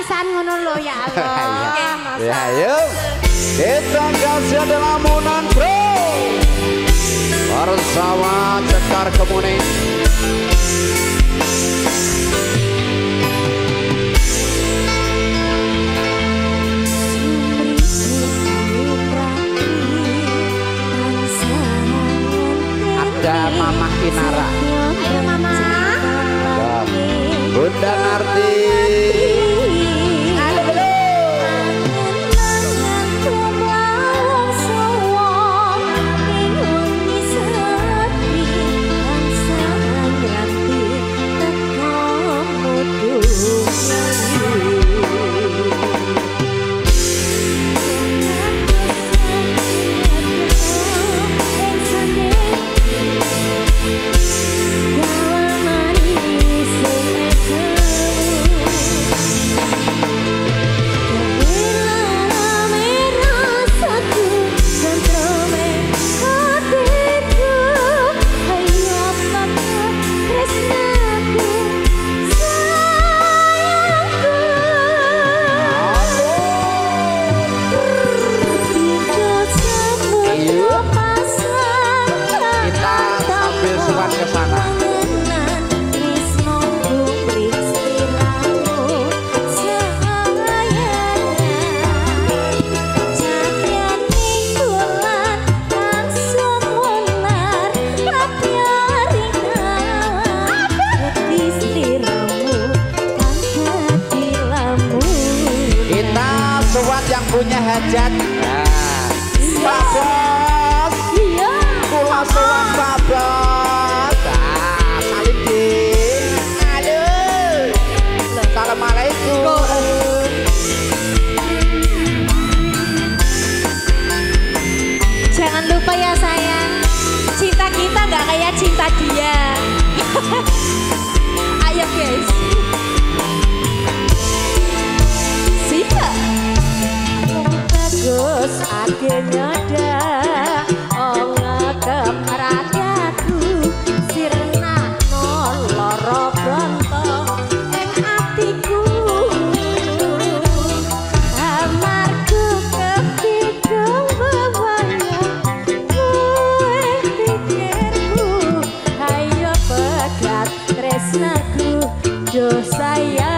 pisan ngono lho ya Allah. Ya yuk kita kasih ada lamunan bro bersama Cekar Kemuning. Ada Mama Kinara, Ayo Mama. ada Bunda Narti. Yang punya hajat, Pak Bos, pulau Sowan Pak Bos, salim di, aduh, assalamualaikum. Jangan lupa ya sayang, cinta kita nggak kayak cinta dia. Ayo guys. Terus akhirnya ada ngekep radaku sirna noloro brontong ing atiku amarku kepikung bebayang kowe pikirku ayo pegat tresnaku do sayangku.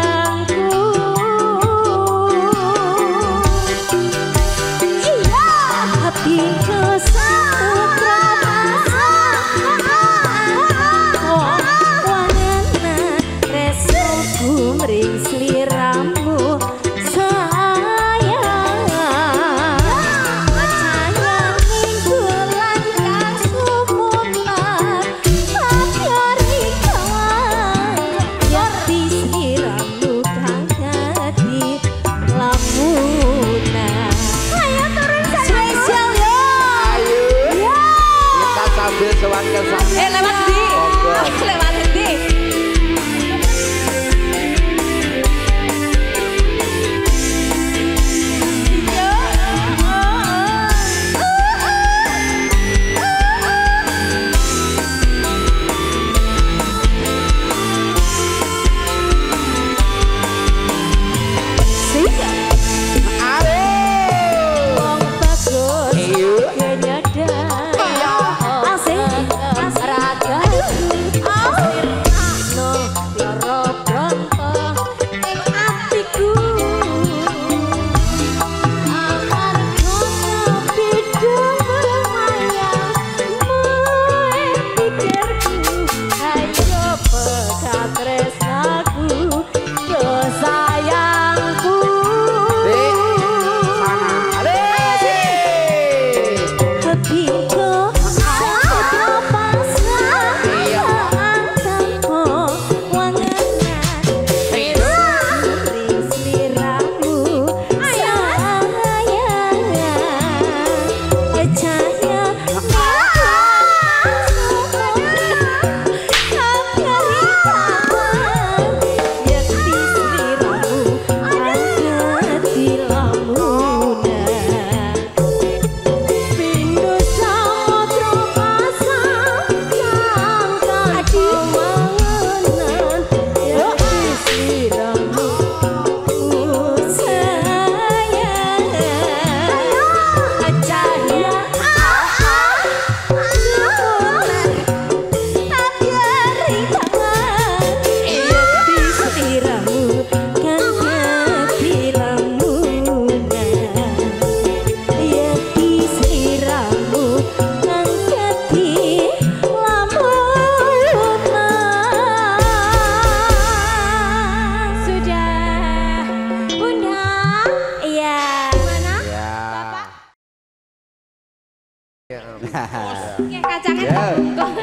Kacangnya.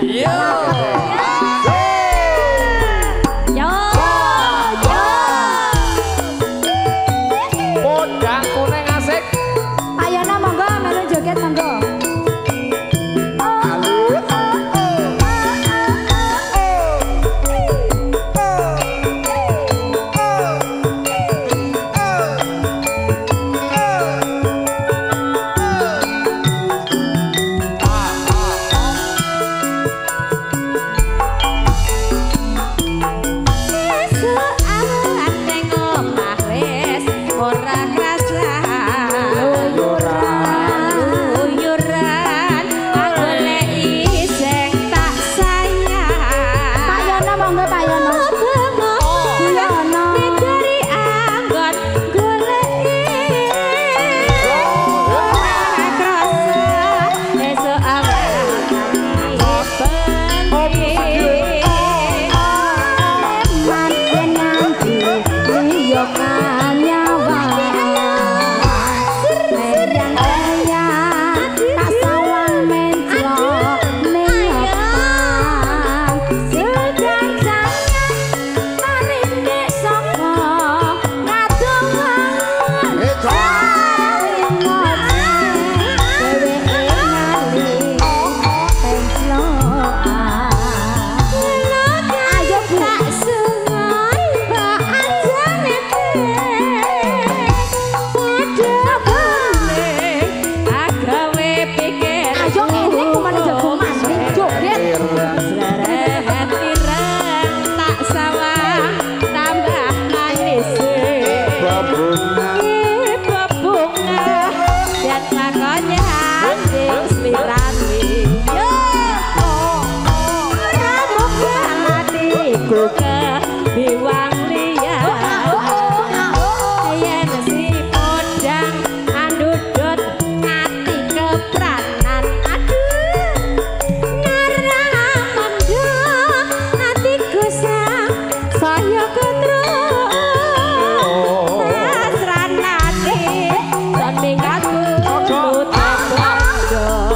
Yo. Yo. Podang kuning asik. Ayana monggo melu joget monggo.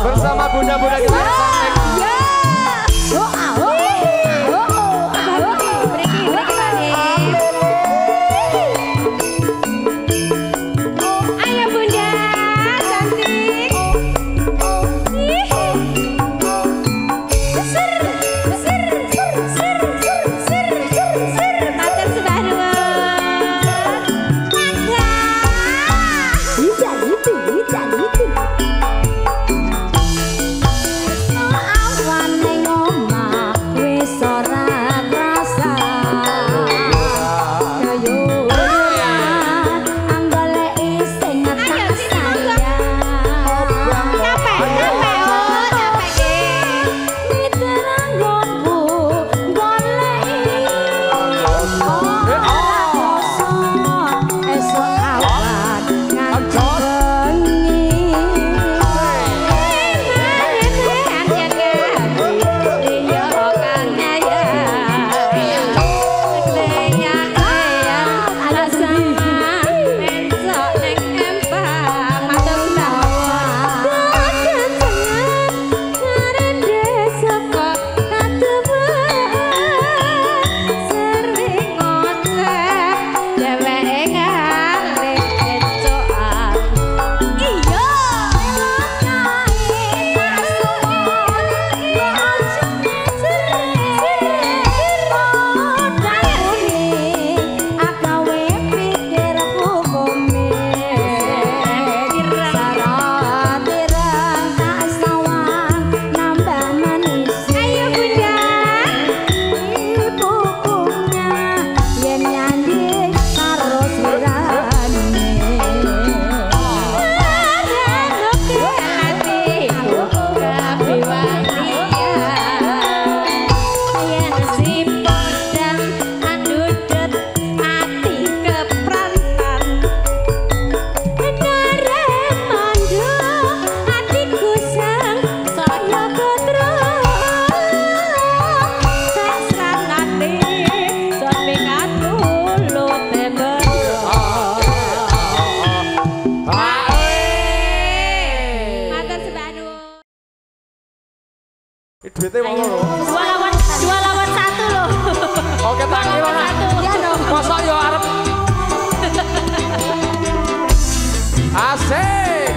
Bersama bunda-bunda kita yang cantik. bete wong loro. Dua lawan satu loh. Oke, tangi mana? Iya dong. Mosok yo arep. Asik.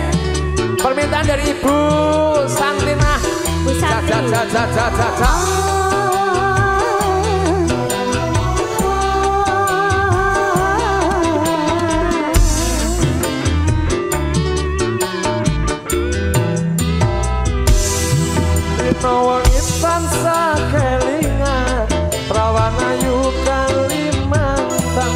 Permintaan dari Ibu Santina. Bu Santi. Wong insan sakelingan Rawana yu Kalimantan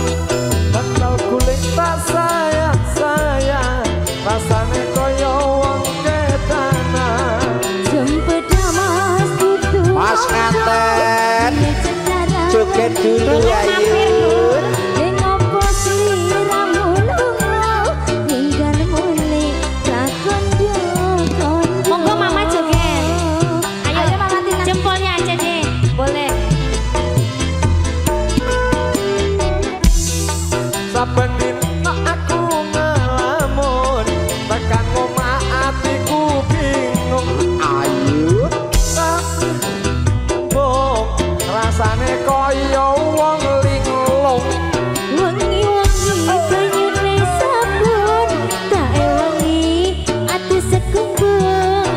Bakal kulit tak sayang-sayang Rasane koyo wong kedanan Jempeda mas kudu Mas nganten joget dulu ayo Dengopo sliramu lunga Ninggal mule lakon dukon Monggo mama joget Ayo mama Tina Jempolnya aja deh Boleh Saben dina aku ngelamun Tekan ngomah atiku bingung ayo Bong rasane koyo wong linglung Wangi-wangi banyune sabun Tak ewangi ati sekumbung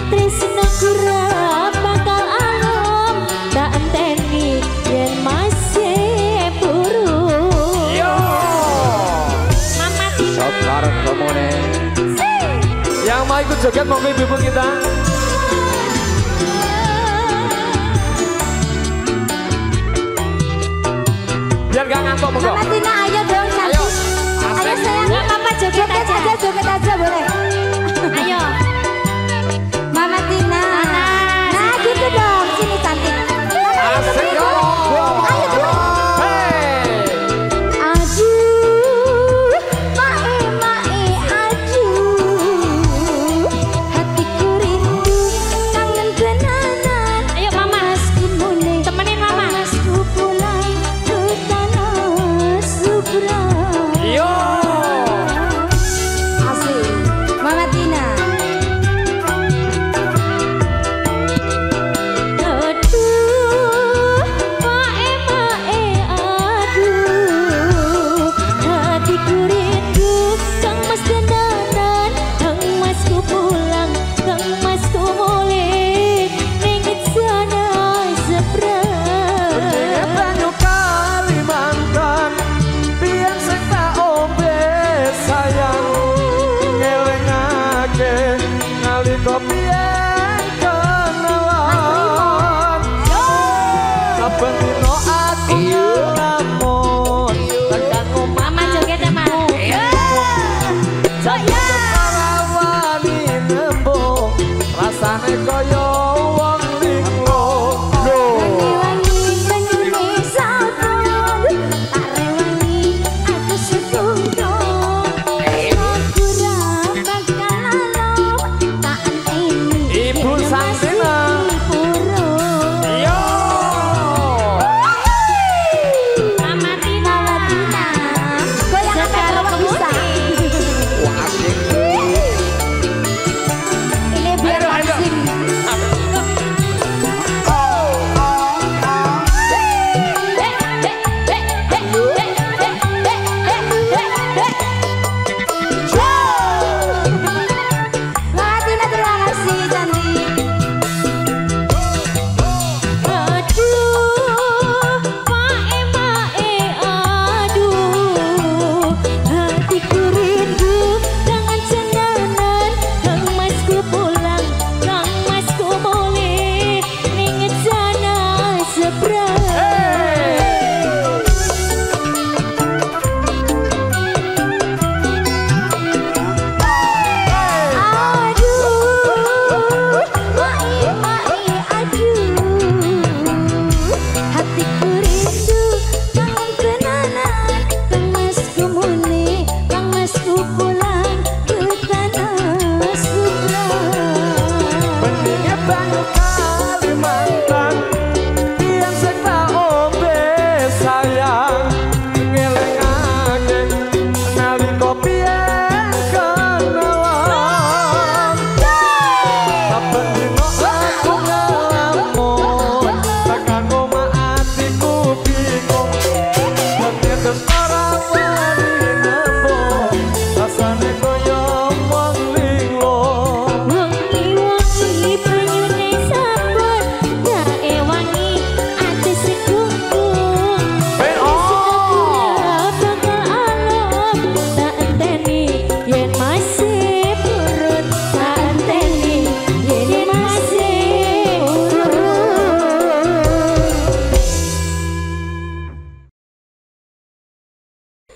Tresno kurang bakal alom Tak enteni yen masih burung Yo Mama Tina Sokar komune Yang mau ikut joget monggo ibu-ibu kita Biar gak ngantuk monggo Mama Tina ayo dong cantik Ayo sayang Gak apa-apa joget aja boleh Ayo Mama Tina Nah gitu dong sini cantik Asik yo Ayo temen Hey Aduh, mae aduh Hatiku rindu, kangen tenanan Ayo mama, temenin mama Masku pulang ke tanah seberang Yo Asik, Mama Tina Aduh, mae aduh Hatiku rindu, kang mas dandanan Kang masku pulang, kang masku mulih Ringit sana seberang Banyu Kalimantan Biar sing tak ombe sayang Ngelingake nalika biyen kenalan Saben dina aku ngelamun Tekan omah Mama joget ya Mama rawani nembung Rasane koyo wong linglung Wangi-wangi banyune sabun Tak rewangi aku sekundung Kurang bakal alom Tak enteni Ibu yen Santina. masih burung Yo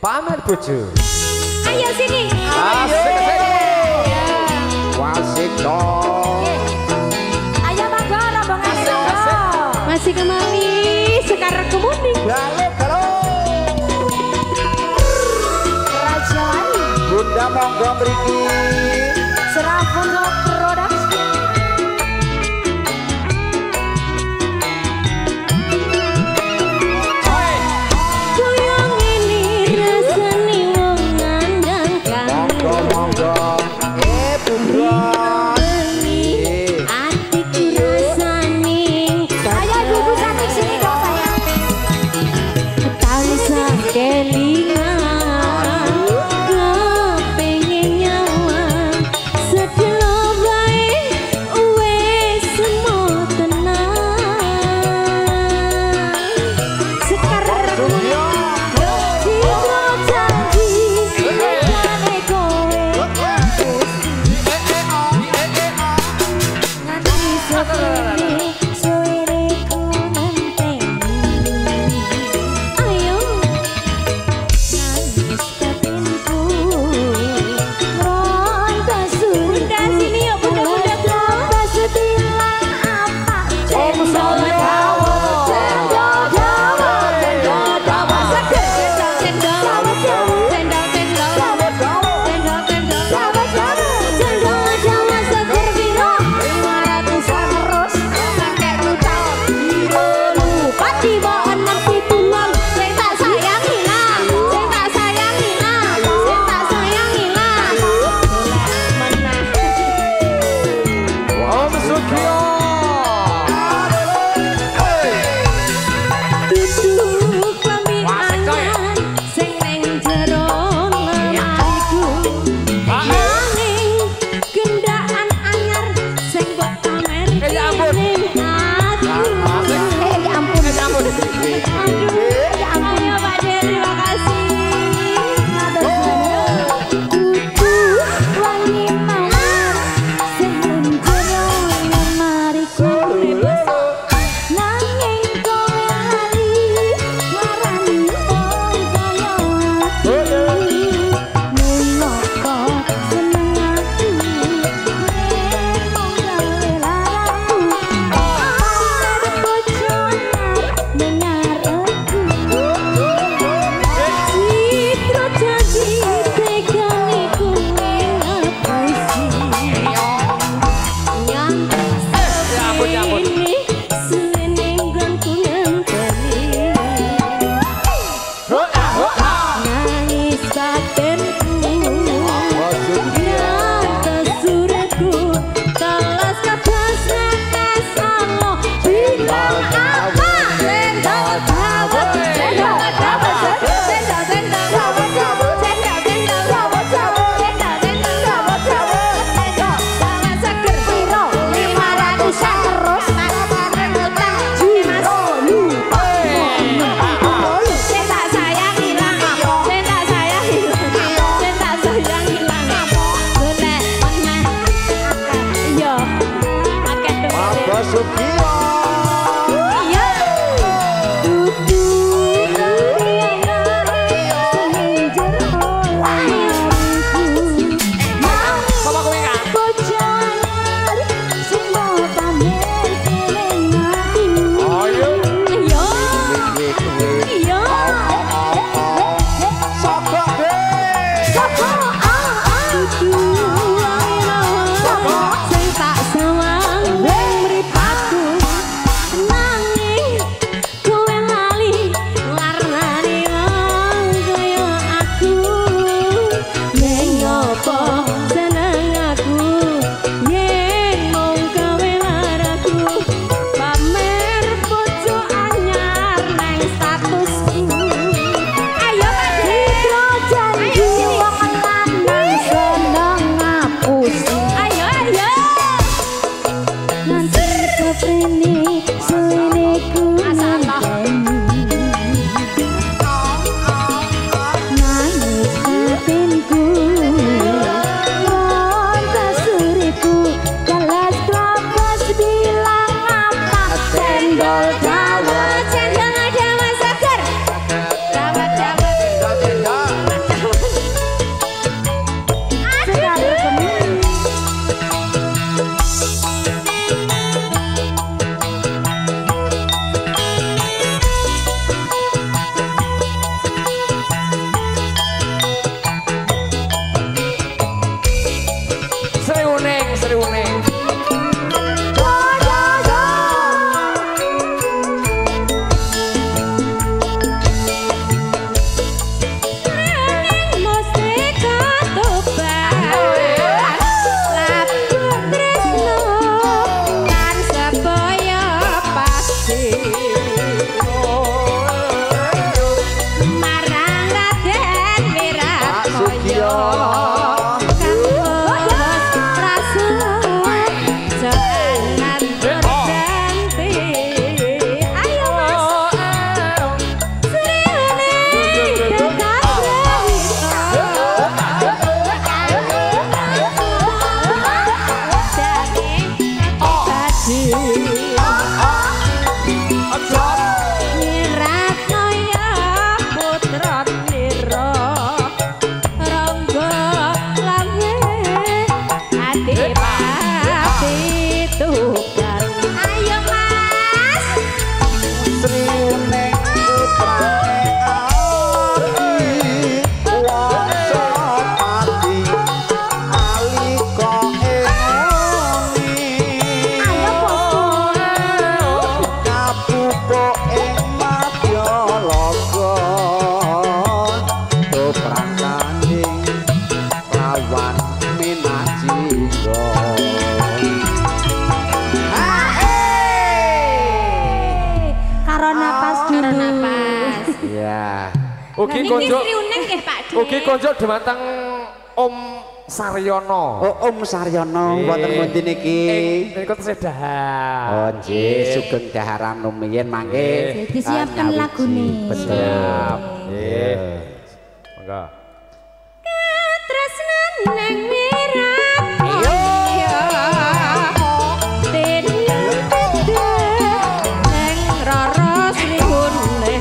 pamer bojo. Ayo sini. Asik. Wasik dong. Ayo mangga rombongan itu. Masih kemari sekarang kemudian. Halo. Kerajaan. Bunda monggo mriki. Serapun produk. Ya. Ugi konco. Riuneng nggih Pak De. Ugi konco dhumateng Om Saryono. Oh, Om Saryono wonten pundi niki? Niku tesih dahar. Oh, nggih, sugeng daharan rumiyin mangke. Disiapkan lagune. Betul. Nggih. Monggo. Tresnan neng mirat. Iya. Neng roro srihune.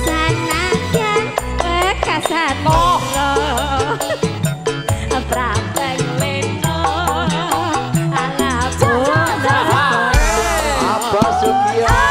Sanajan bekasat Prabang leno ala boda. Abah Sukiya.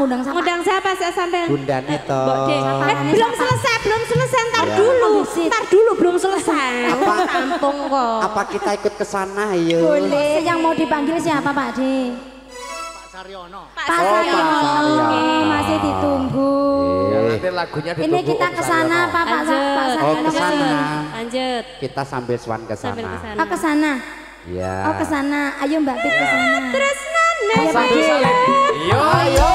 ngundang siapa? Ngundang siapa sampai? Bundane to. Belum selesai, ntar dulu, belum selesai. Apa kampung kok. Apa kita ikut ke sana ayo? Boleh. Yang mau dipanggil siapa Pak De? Pak Saryono. Masih ditunggu. Ya, nanti lagunya ditunggu. Ini kita ke sana Pak Saryono. Oh ke sana. Lanjut. Kita sambil swan ke sana. Oh ke sana. Iya. Oh ke sana. Ayo Mbak Pit ke sana. Terus nane. Ayo Pak De. Yo ayo.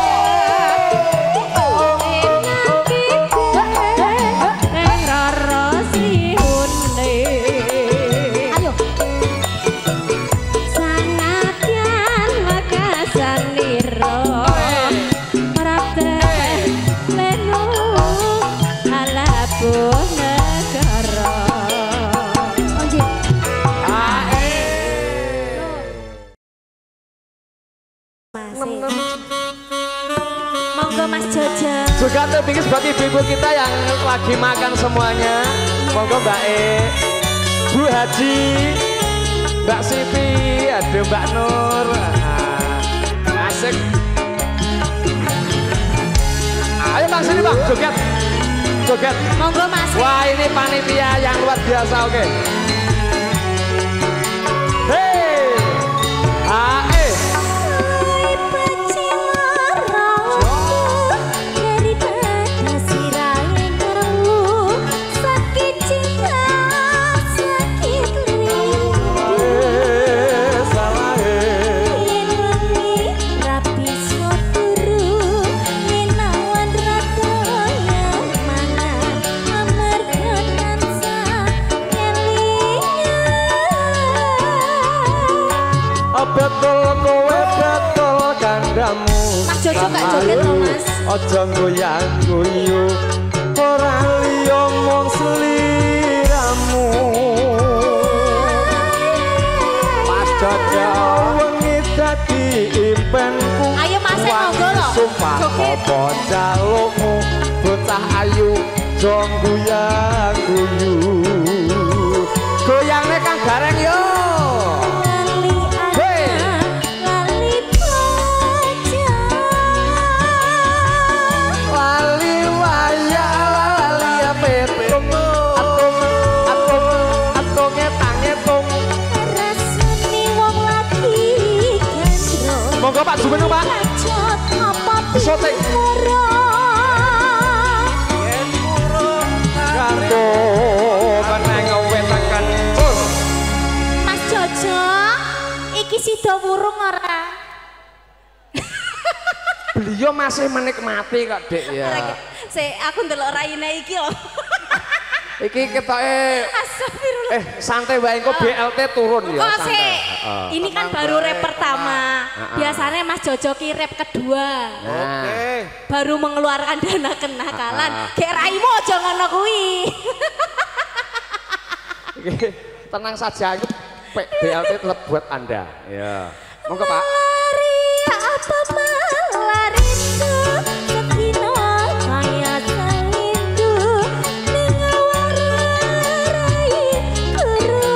Monggo Mas Jojo. Juga terpikir buat ibu-ibu kita yang lagi makan semuanya. Monggo Mbak E, Bu Haji, Mbak Sipi, aduh Mbak Nur. Asik. Ayo Bang sini Bang, joget. Joget. Monggo Mas. Wah ini panitia yang luar biasa, oke. Hei, AE. Betul kowe betul kandamu. Mas Jojo gak joget loh Mas. Ojo goyang guyu, ora liya mung sliramu. Mas Jojo wengi dadi impenku. Ayo Mas Wani sumpah apa jalukmu bocah ayu jong guyang guyu goyangne kang gareng yo monggo Pak Jumeneng Pak. Syuting. Yen murung karo meneng wetakan. Mas Jojo, iki sida wurung ora? Beliau masih menikmati kok, Dek ya. Aku ndelok raine iki lho. Iki ketoke santai wae engko BLT turun ya. Kok sih? Ini kan baru rap pertama. Biasanya Mas Jojo ki rap kedua. Oke. Baru mengeluarkan dana kenakalan. Gek raimu aja ngono kuwi. Tenang saja, BLT tetap buat Anda. Ya. Monggo Pak. Lari apa malari itu sekino kaya salindu ning warai guru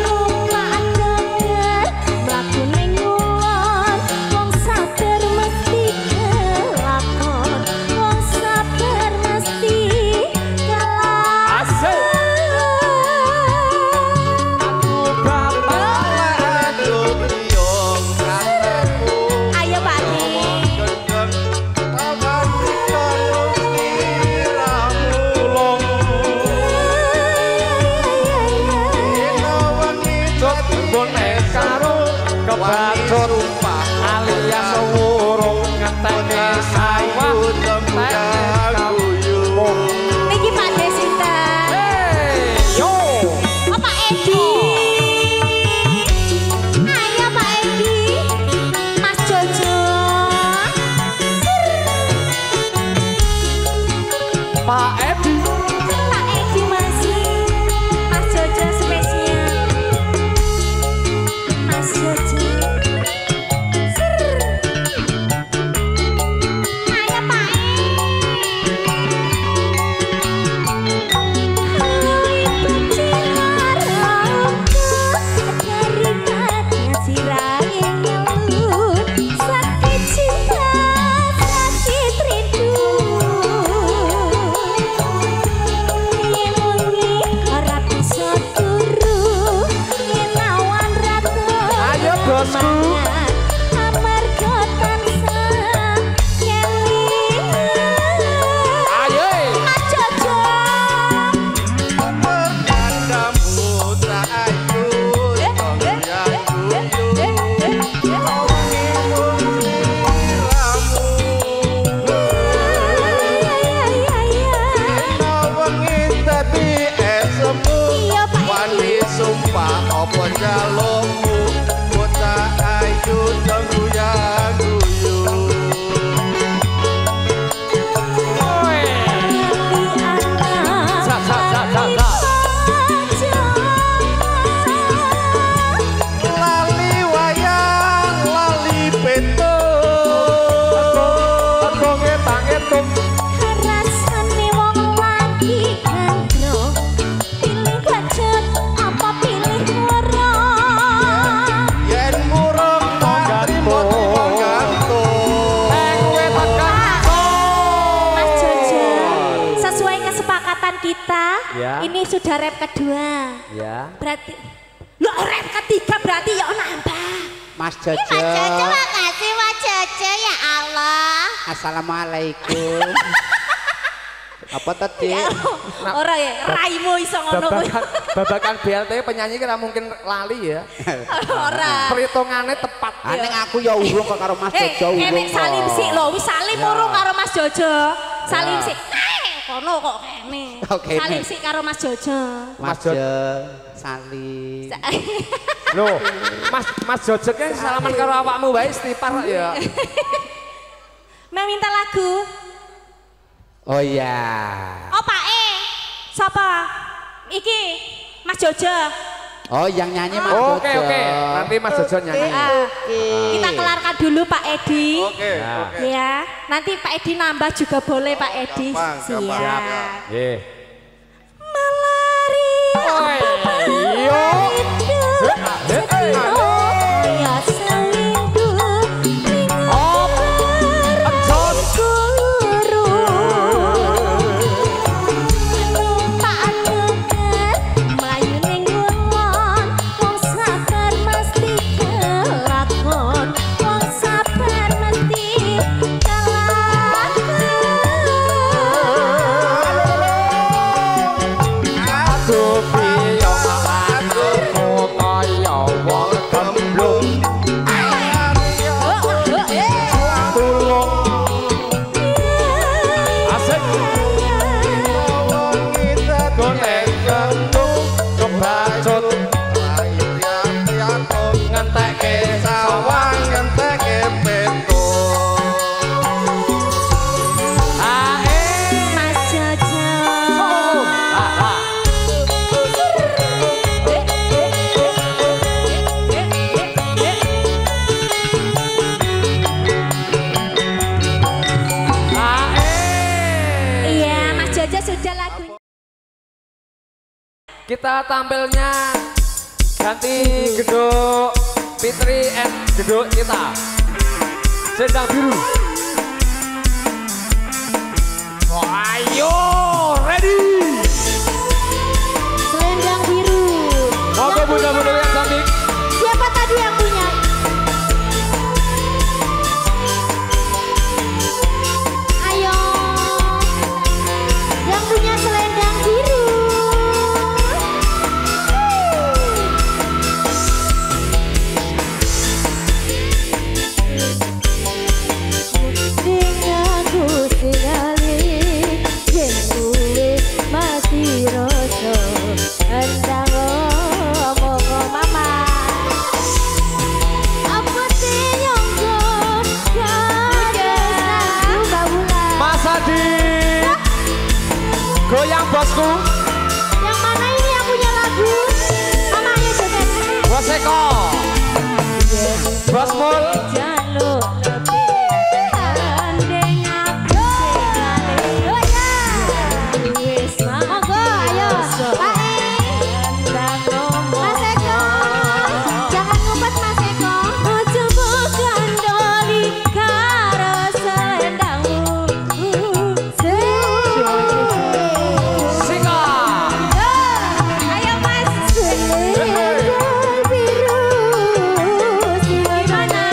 numpak dagat mlaku ning ngulon wong sabar mesti kelakon wong sabar mesti kelakon Asik. Ayo Pak Di. Kebacut alias wurung ngeteni sawah Niki Pak Desinta. yo Oh Pak Edi. Ayo Pak Edi. Mas Jojo. Pak Edi Pak Edi masih. Mas Jojo spesial. Mas Jojo. Ayo Pak ayo bosku ayo Sumpah apa jalukmu bocah ayu jong guyang guyu lali wayang lali peto Tonge tange tung Rasane wong lagi gandro pilih gadget apa pilih ora yen murung tak trimo gantung Mas Jojo, sesuai kesepakatan kita, Ya. ini sudah rap kedua. ya Berarti, lo rap ketiga berarti ya nambah. Mas Jojo. makasih Mas Jojo ya Allah Assalamualaikum. Apa tadi? Ora ya, raimu iso ngono kuwi. babakan BLT penyanyi kira mungkin lali ya. Ora. Perhitungannya tepat. Aneng aku ya urung kok karo Mas Jojo urung. Enek Salim sik lho, wis Salim Ya. urung karo Mas Jojo. Salim Ya. sik. Kono kok kene. Oh, kene. Salim sik karo Mas Jojo. Mas Jojo Salim. Loh, Mas Jojo kan salaman karo awakmu wae istighfar kok ya. Mau minta lagu? Oh iya. Oh Pak E. Sapa? Iki Mas Jojo. Oh, yang nyanyi Mas Oke, Jojo. oke. Nanti Mas Jojo nyanyi. Kita kelarkan dulu Pak Edi. Oke, oke. Ya, nanti Pak Edi nambah juga boleh Pak Edi. Gampang, gampang. Siap. Nggih. Melari Yo. ya selindu Oh, Jos. guru numpak tekan mlayu ning ngulon wong sabar mesti kelakon wong sabar mesti kelakon Aduh piye aku kaya wong gemblung tulung asik golek kentung kebacut ngentekke sawang Ngenteke peto. ae Mas Jojo Iya, Mas Jojo sudah lagunya. kita tampilnya ganti gedung Fitri and gedung kita Sendang Biru. Ayo, ready. Selendang biru. Monggo bunda-bunda yang cantik. Siapa tadi yang punya? Ayo, yang punya selendang biru. Dengan Gusti Ali, yen kuwi mati rasa endang ngomong mama. Apa tinyonggo kadesan babulan. Mas Adi, goyang bosku. Yang mana ini yang punya lagu? Mamanya joget. Bos Eko, Bos Mul. Jaluk lebih gandeng aku sekali. Oh ya. Wis monggo ayo. Pak Mas Eko. Jangan ngumpet Mas Eko. Ojo mbok gandoli karo selendangmu. Sika. Ayo Mas. Selendang biru. Gimana?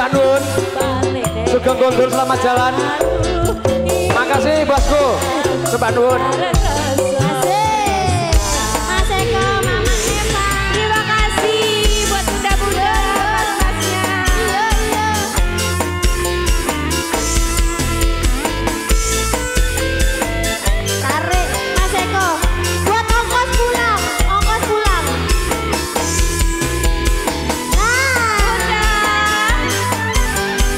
Mbak Nun. Sugeng Gondor selamat jalan. Makasih bosku. Mbak Nun. Mas Eko, Mama Eva. Terima kasih buat bunda-bunda mas-masnya. Tarik Mas Eko. Buat ongkos pulang. Ongkos pulang. Nah.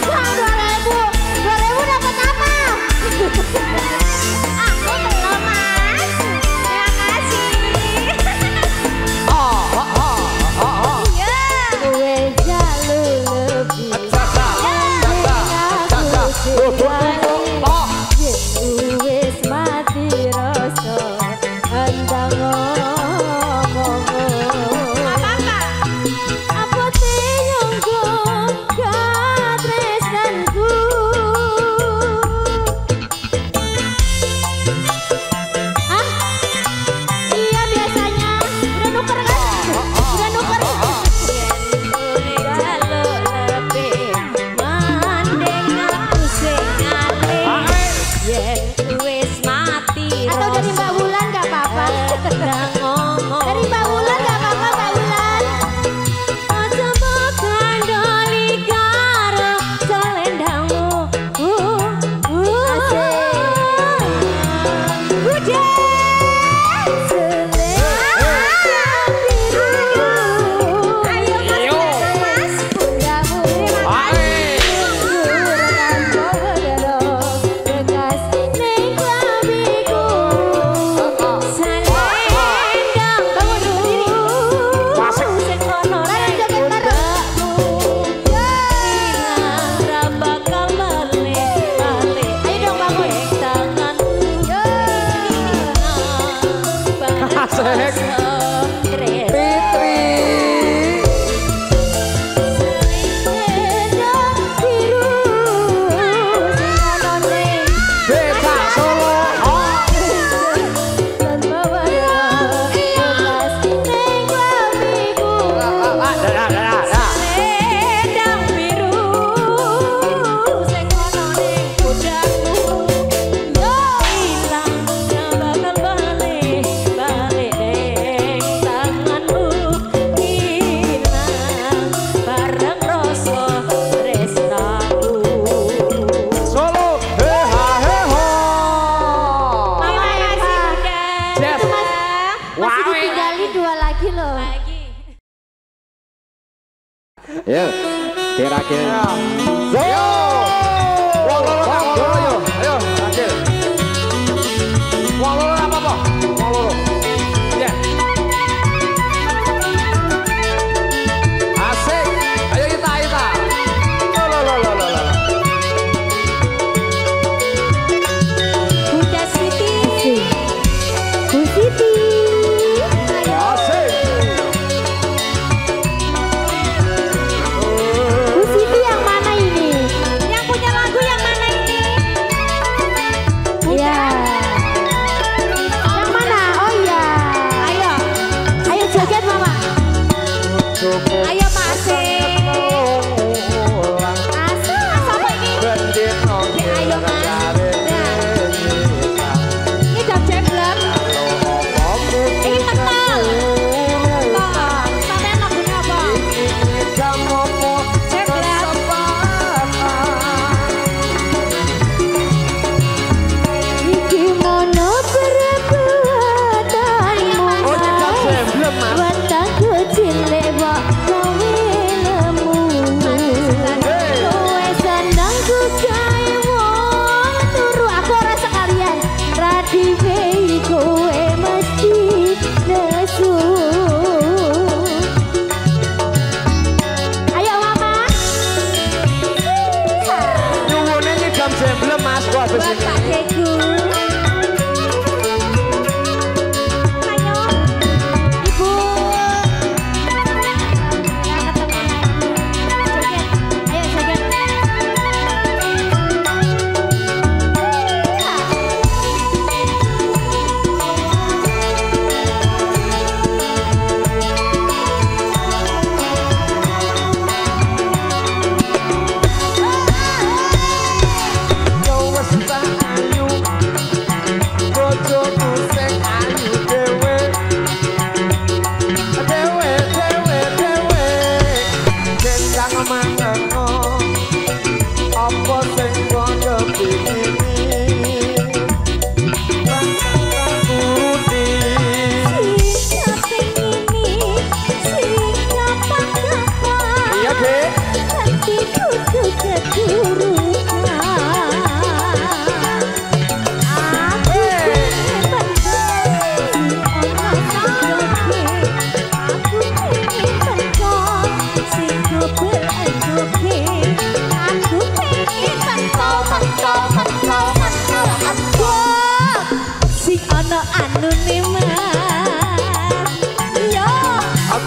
Uang 2.000. 2.000 dapat apa? Aku belum mas. Terima kasih. Ya. Gue jalu lebih. Wis mati rasa andang ngomong. Apa-apa? Apa tinyonggo katresnanku. Hah? Iya biasanya. Udah nuker kan? Udah nuker. Jaluk lebih mandeng aku sing alih. Yen wis mati atau dari Mbak Wulan gak apa-apa. Dari Mbak Wulan gak apa-apa Mbak Wulan. Aja kandoli karo selendangmu. Udah. Ayo mas. Bundamu. Bekas ning klambiku. Selendang bangun diri. Sing ono ning pundakmu. Ingat ra bakal balik. Ayo dong bangun. Tanganku. Asik. Fitri. Desa Solo. Selendang biru sing ono ning pundakmu. Yo ilang ra bakal balik ning tanganmu. Ilang bareng rasa tresnaku. Solo. Heha heho. Terima kasih Bunda. Jeff. Masih ditinggali 2 lagi loh. Ya, kira-kira. Yo. Wong loro Kak, wong loro yo. Ayo, hasil. Wong loro apa-apa? Wong loro. Ya. Asik. Ayo kita. Lo. Bunda Siti. Bu Siti. Asik. Bu Siti yang mana ini? Yang punya lagu yang mana ini? Iya. Yang mana? Oh iya. Ayo joget mama. Ayo masih. Apa ini? Ayo mas. Ini dap jeblok. Ini kental. Sampai lagunya apa? Jeblok. Iki mono perbuatanmu. Oh, cekak semblem, Mas. Wataku cilik kok kowe lemu. Kowe senengku gawe wong turu aku ora sekalian. Radiwe kowe mesti nesu. Ayo mama. Nyuwune nyidam semblem Mas kok habis Buat ini. Pak Deku. Ayo. Ibu. Ya ketemu. Joget. Ayo joget.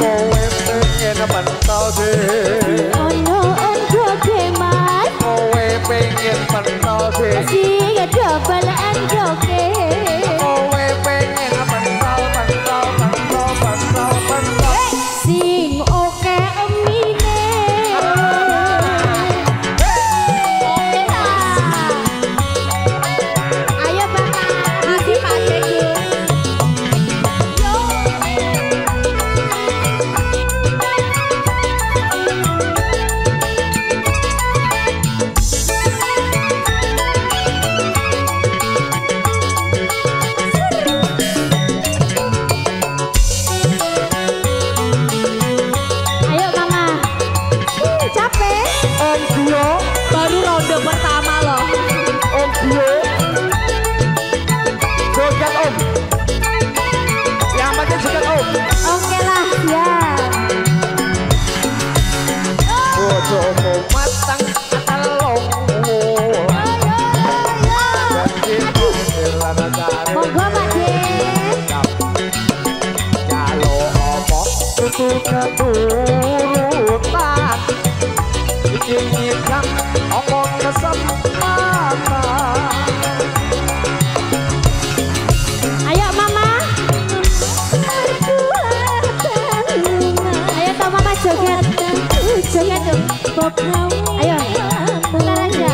kowe pengen pentol sih ono enjoke mas kowe pengen pentol sih sing double enjoke kowe pengen pentol sing oke emine ayo bapak kasih padeku ayo mama capek Om Gio Baru ronde pertama loh. Om Gio joget Om yang penting joget Om oke lah siap bojomu matang telung jadi celana cari monggo Pak De kalau apa itu keturutan diinginkan omong kesempatan ayo mama ayo toh mama joget joget dong ayo bentar aja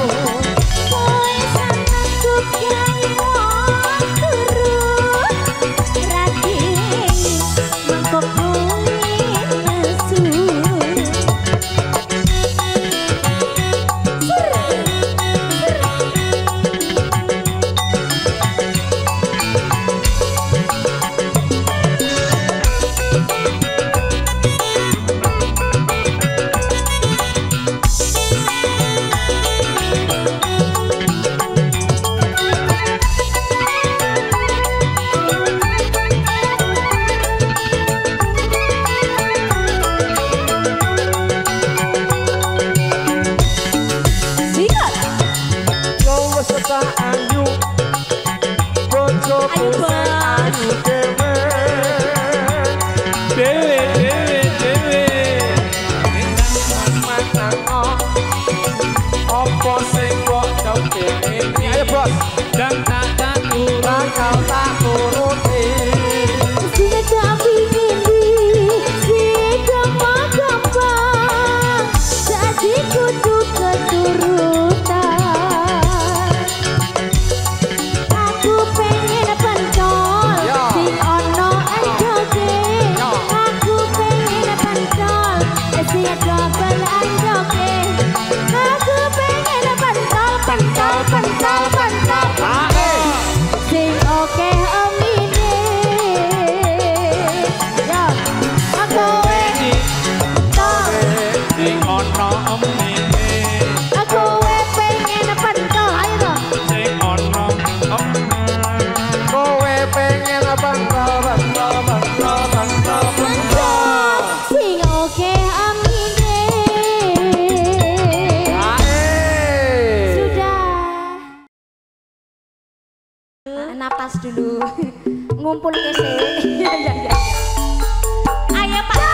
napas dulu ngumpul ke sini ayo Pak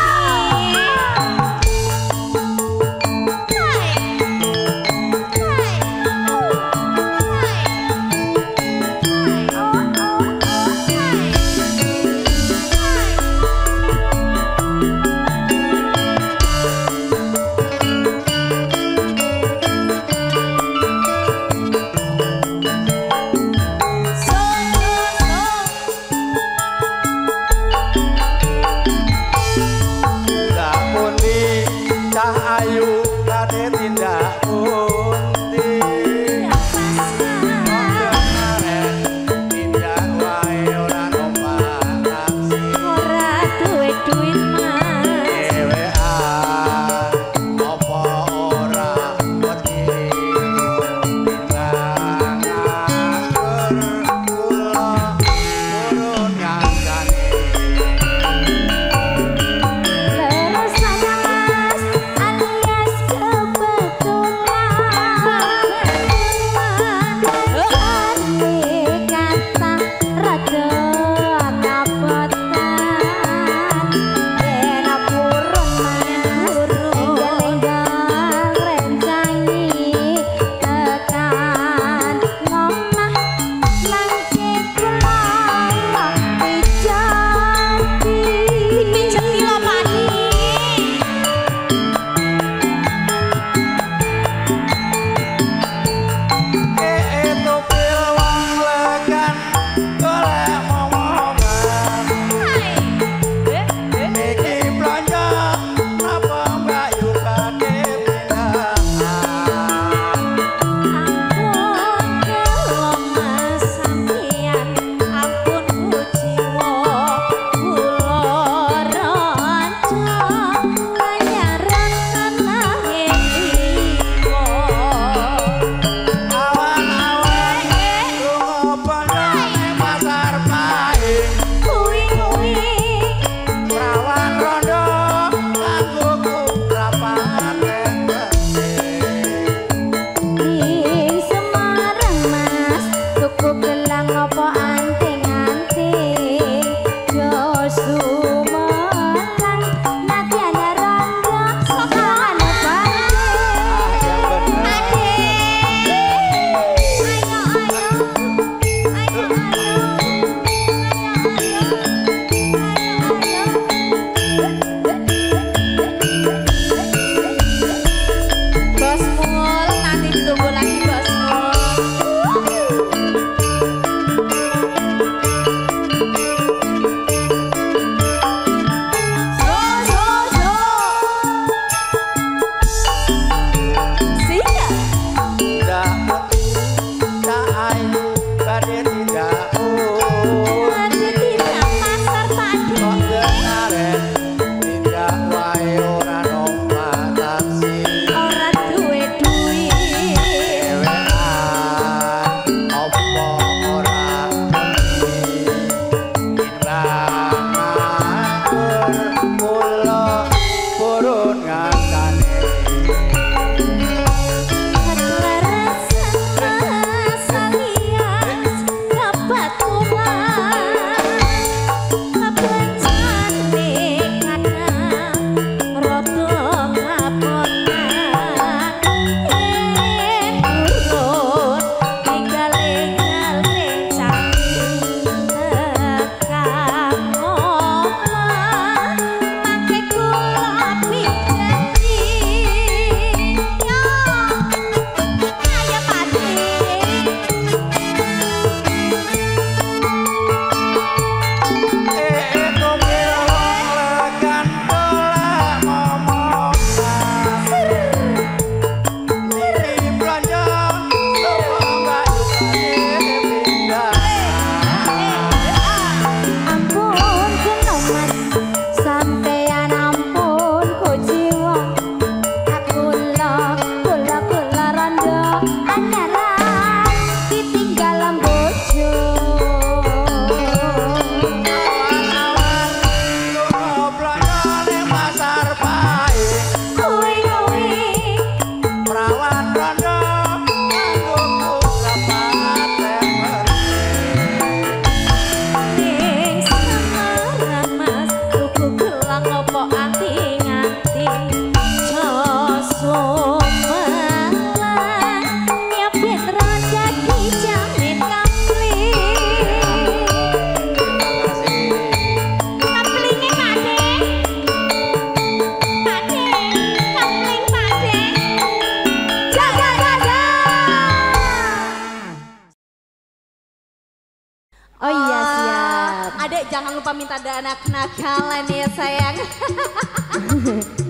lupa minta dana kenakalan ya sayang.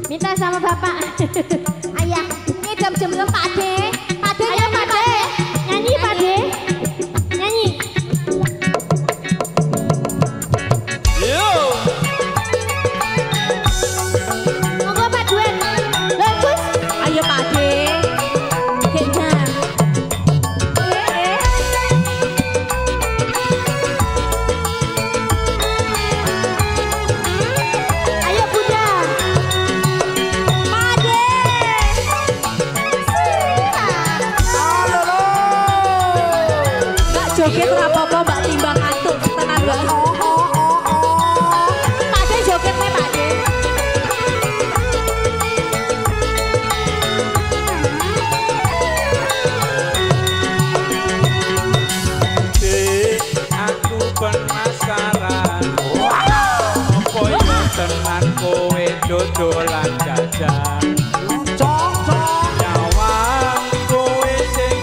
Minta sama bapak. Ayah, ini jam-jam Pak De. Pak De, ayo Pak De. Nyanyi Pak De. Nyanyi. Yo. Monggo Pak Duet. Bagus. Ayo Pak De. Keknya. Ayo Bunda. Pak De. Mbak joget rapopo Mbak timbang ngantuk tenan Mbak. Pak De joget nih Pak De. Aku penasaran apa yo tenan kowe dodolan jajan nyawang kowe sing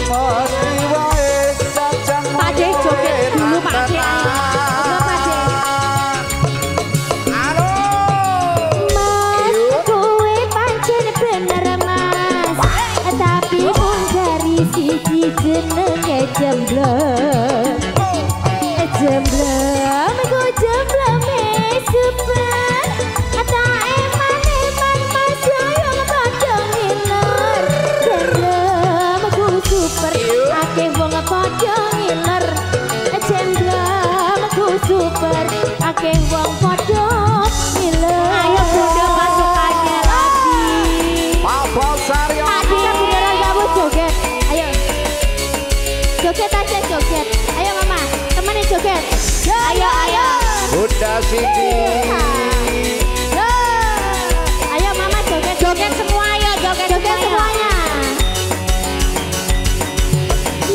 Mesti wae jajan Pak De joget dulu Pak De. Monggo Pak De. Halo. Mas, kowe pancen bener Mas. Tapi mung dari siji jenenge jemblem. Jemblem, ku jembleme super. Tak eman-eman Mas yang padha ngiler. Jemblem, ku super. Akeh wong padha ngiler. Jemblem, ku super. Akeh wong padha ngiler. Ayo Bunda pasukannya lagi. Pak Balsario. Tadi kan beneran kamu joget. Ayo. Joget aja joget. Ayo Mama, temenin joget. Ayo ayo. Bunda Siti. Yo. Ayo Mama joget. Joget semua ya, joget Joget semuanya. semuanya.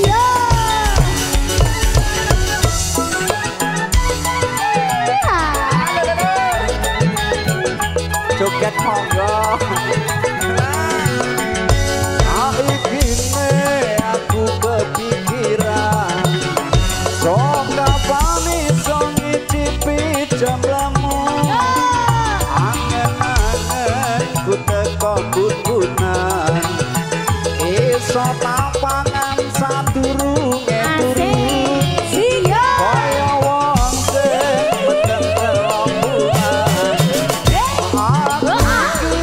Yo. Joget monggo. Saikine aku kepikiran sok kapan iso ngicipi jemblemu. Angen-angen ku teko kukunan iso tapangan sadurunge turu. Kaya wong sing meden telombuan. Aku iki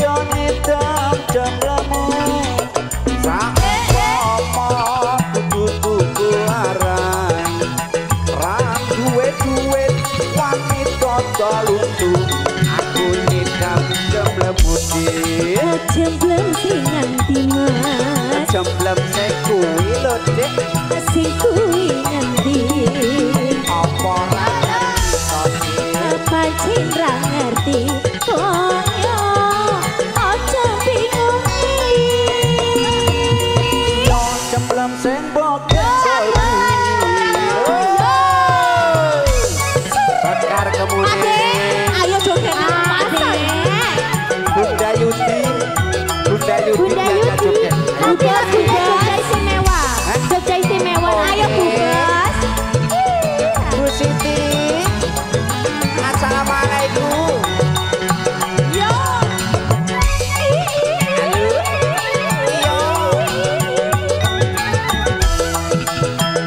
yo nidam jemblemu. Sak-apa kudu tuku larang. Ra duwe duit wanita kaluntu. Aku nidam jemblemu di Jemblem sing nganti Mas. jemblem sing kuwi lho Dik. Sing kuwi nganti. Apa ra ngerti Pancen ra ngerti. Koyo aja bingung. yo jemblem sing bokeh soli. Bakar Pak De, kemudian ayo joget Pak De. Bunda Yuti. Bunda Yuti Bunda diajak Yuti. joget. Bunda Jogja istimewa. Jogja istimewa. Ayo Bu Bos. Bu Siti. Assalamualaikum. Yo.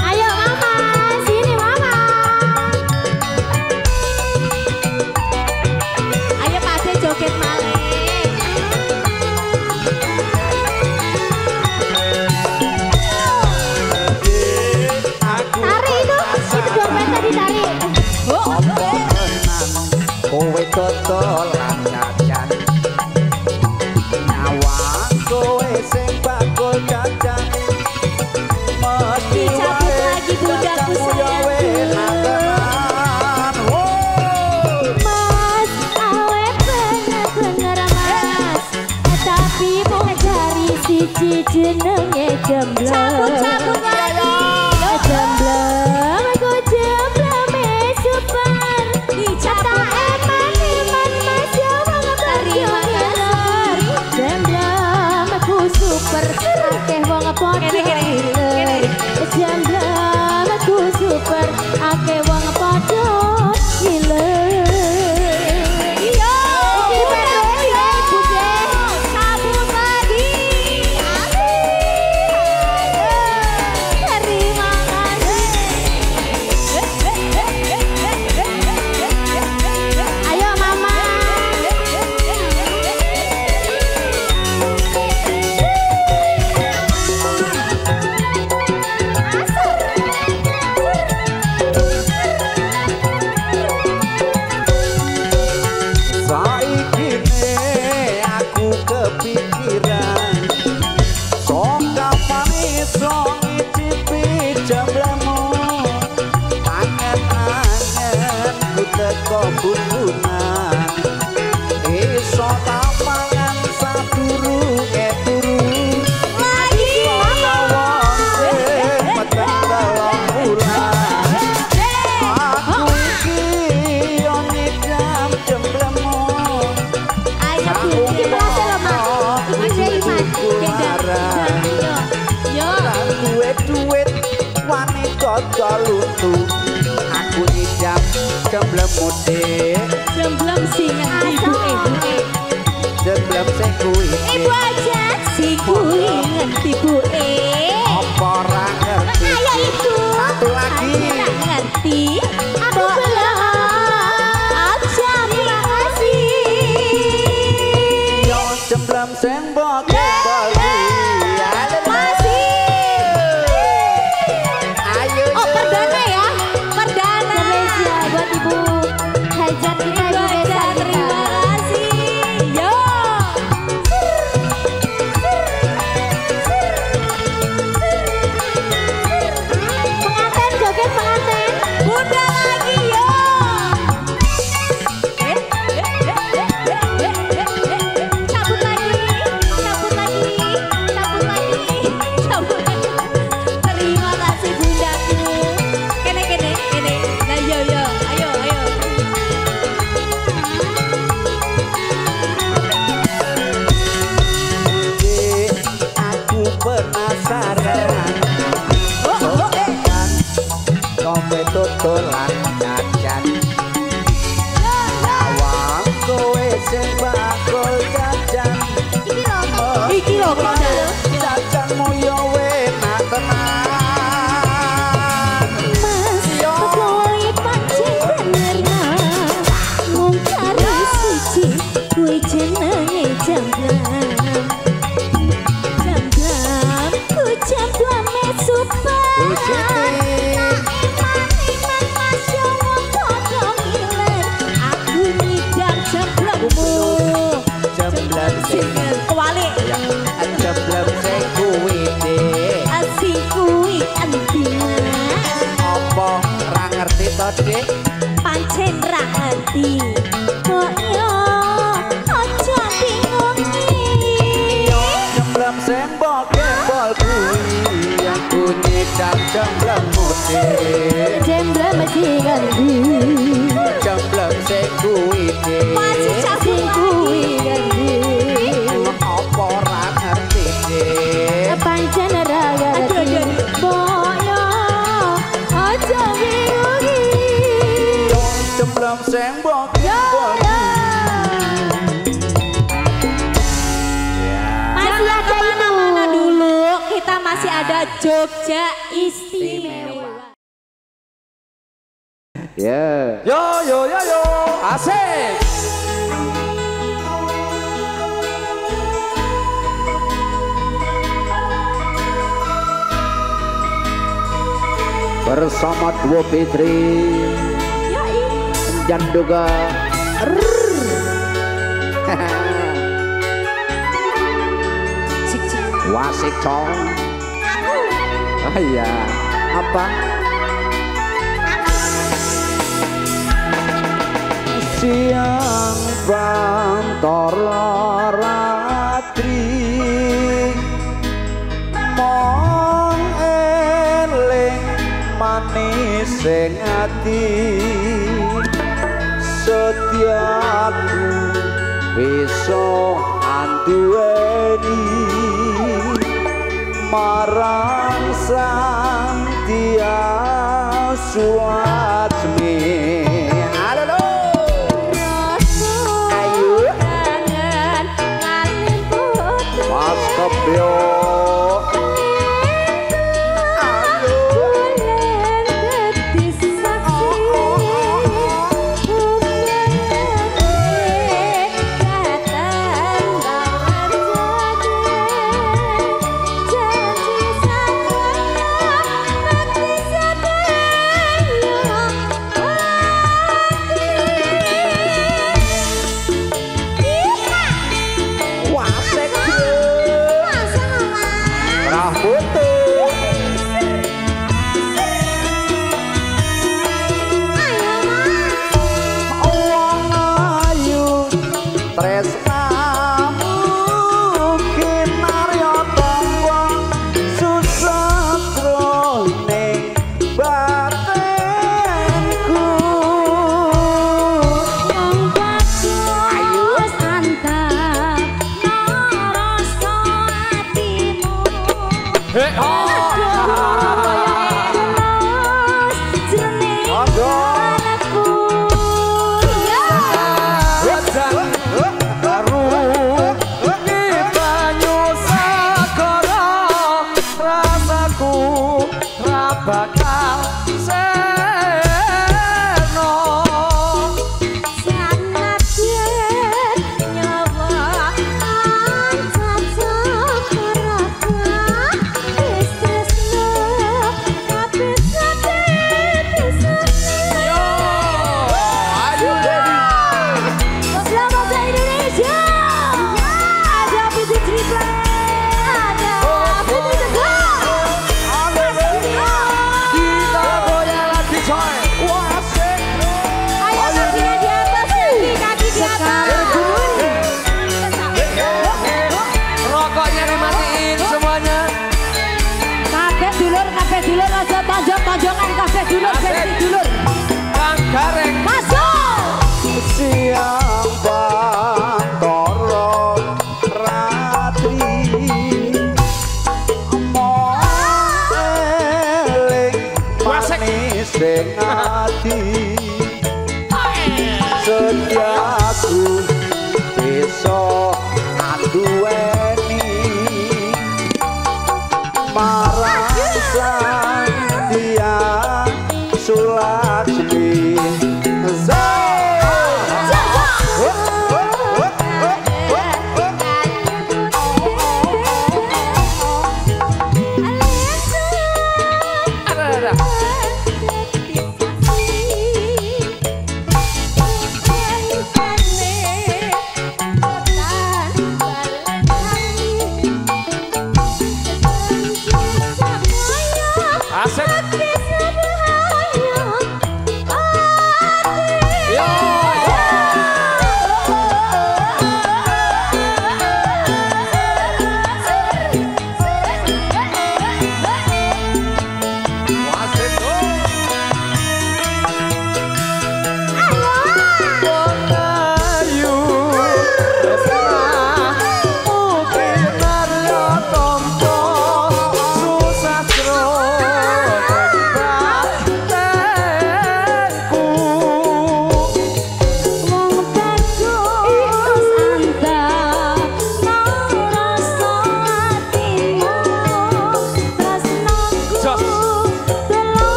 Ayo Mama, sini Mama. Ayo Pak De joget malih. aku Tari itu dompetnya ditarik. Kowe dodolan jajan nyawang kowe sing bakul jajan mesti Dicabut wae lagi bundaku jajanmu ya sayangku. enak-enakan. Mas, awe bener-bener Mas. Tapi mau cari siji jenenge jemblem. Cabut lagi. Jemblem, aku jembleme super. Dicabut eman-eman Mas ya wong Terima ngiler. Jemblem aku super. Akeh wong padha Kene, kene, ngiler. Jemblem aku super. lunggunan iso tamangan sadurunge turu lagi ana wong sing meteng dalam bulan aku iki yo ngidam jemblemu ayo iki berhasil loh Mak iki yo duit wani cocok lutu aku ngidam jemblemu dik Jemblem singan ibu-ibu. jemblem sing kuwi ibu aja Si kuwi ngerti buke. apa ora ngerti ayo ibu satu lagi Tak ngerti. aku belum aja makasih yo jemblem sing bokeh-bokeh masih ayo oh perdana ya perdana spesial buat ibu hajat kita di desa Terima kasih. Yo. pengantin joget pengantin Bunda lagi yo. Cabut lagi. Cabut lagi. Cabut lagi. Cabut lagi. Terima kasih bundaku. Kene kene kene. Nah yo yo. Ayo ayo. aku penasaran kowe tutulan jajan awang kowe sing bakul jajan Iki lho kita. jajanmu yo enak tenan mas pegawai pancen bener wong karo siji kuwi jenenge jamblam jamblam ku jamblam super iman masya wong padha ngiler aku ngidam jamblammu jemblem sing Kewalik. jemblem sing kuwi dik asing kuwi antina apa ora ngerti to dik pancen ra ngerti kok yo aja bingungi jemblem sing bokeh-bol kuwi aku nyidam jemblemu dik jembra masih ganti jemblem sing kuwi dik Masih asing kuwi ganti apa ora ngerti dik pancen ra ngerti boyo aja bingungi jemblem sing bokeh-bol masih Jangan ada kemana-mana itu dulu. Kita masih ada Jogja istimewa. Ya. Yo yo yo yo. Asik. Bersama Duo Fitri dan juga Wasik Cong. Ah iya, apa? siang pantara ratri mong eling manis sing ati setiaku bisa anduweni marang sang Tiasu Lasmi. Mas Kebyo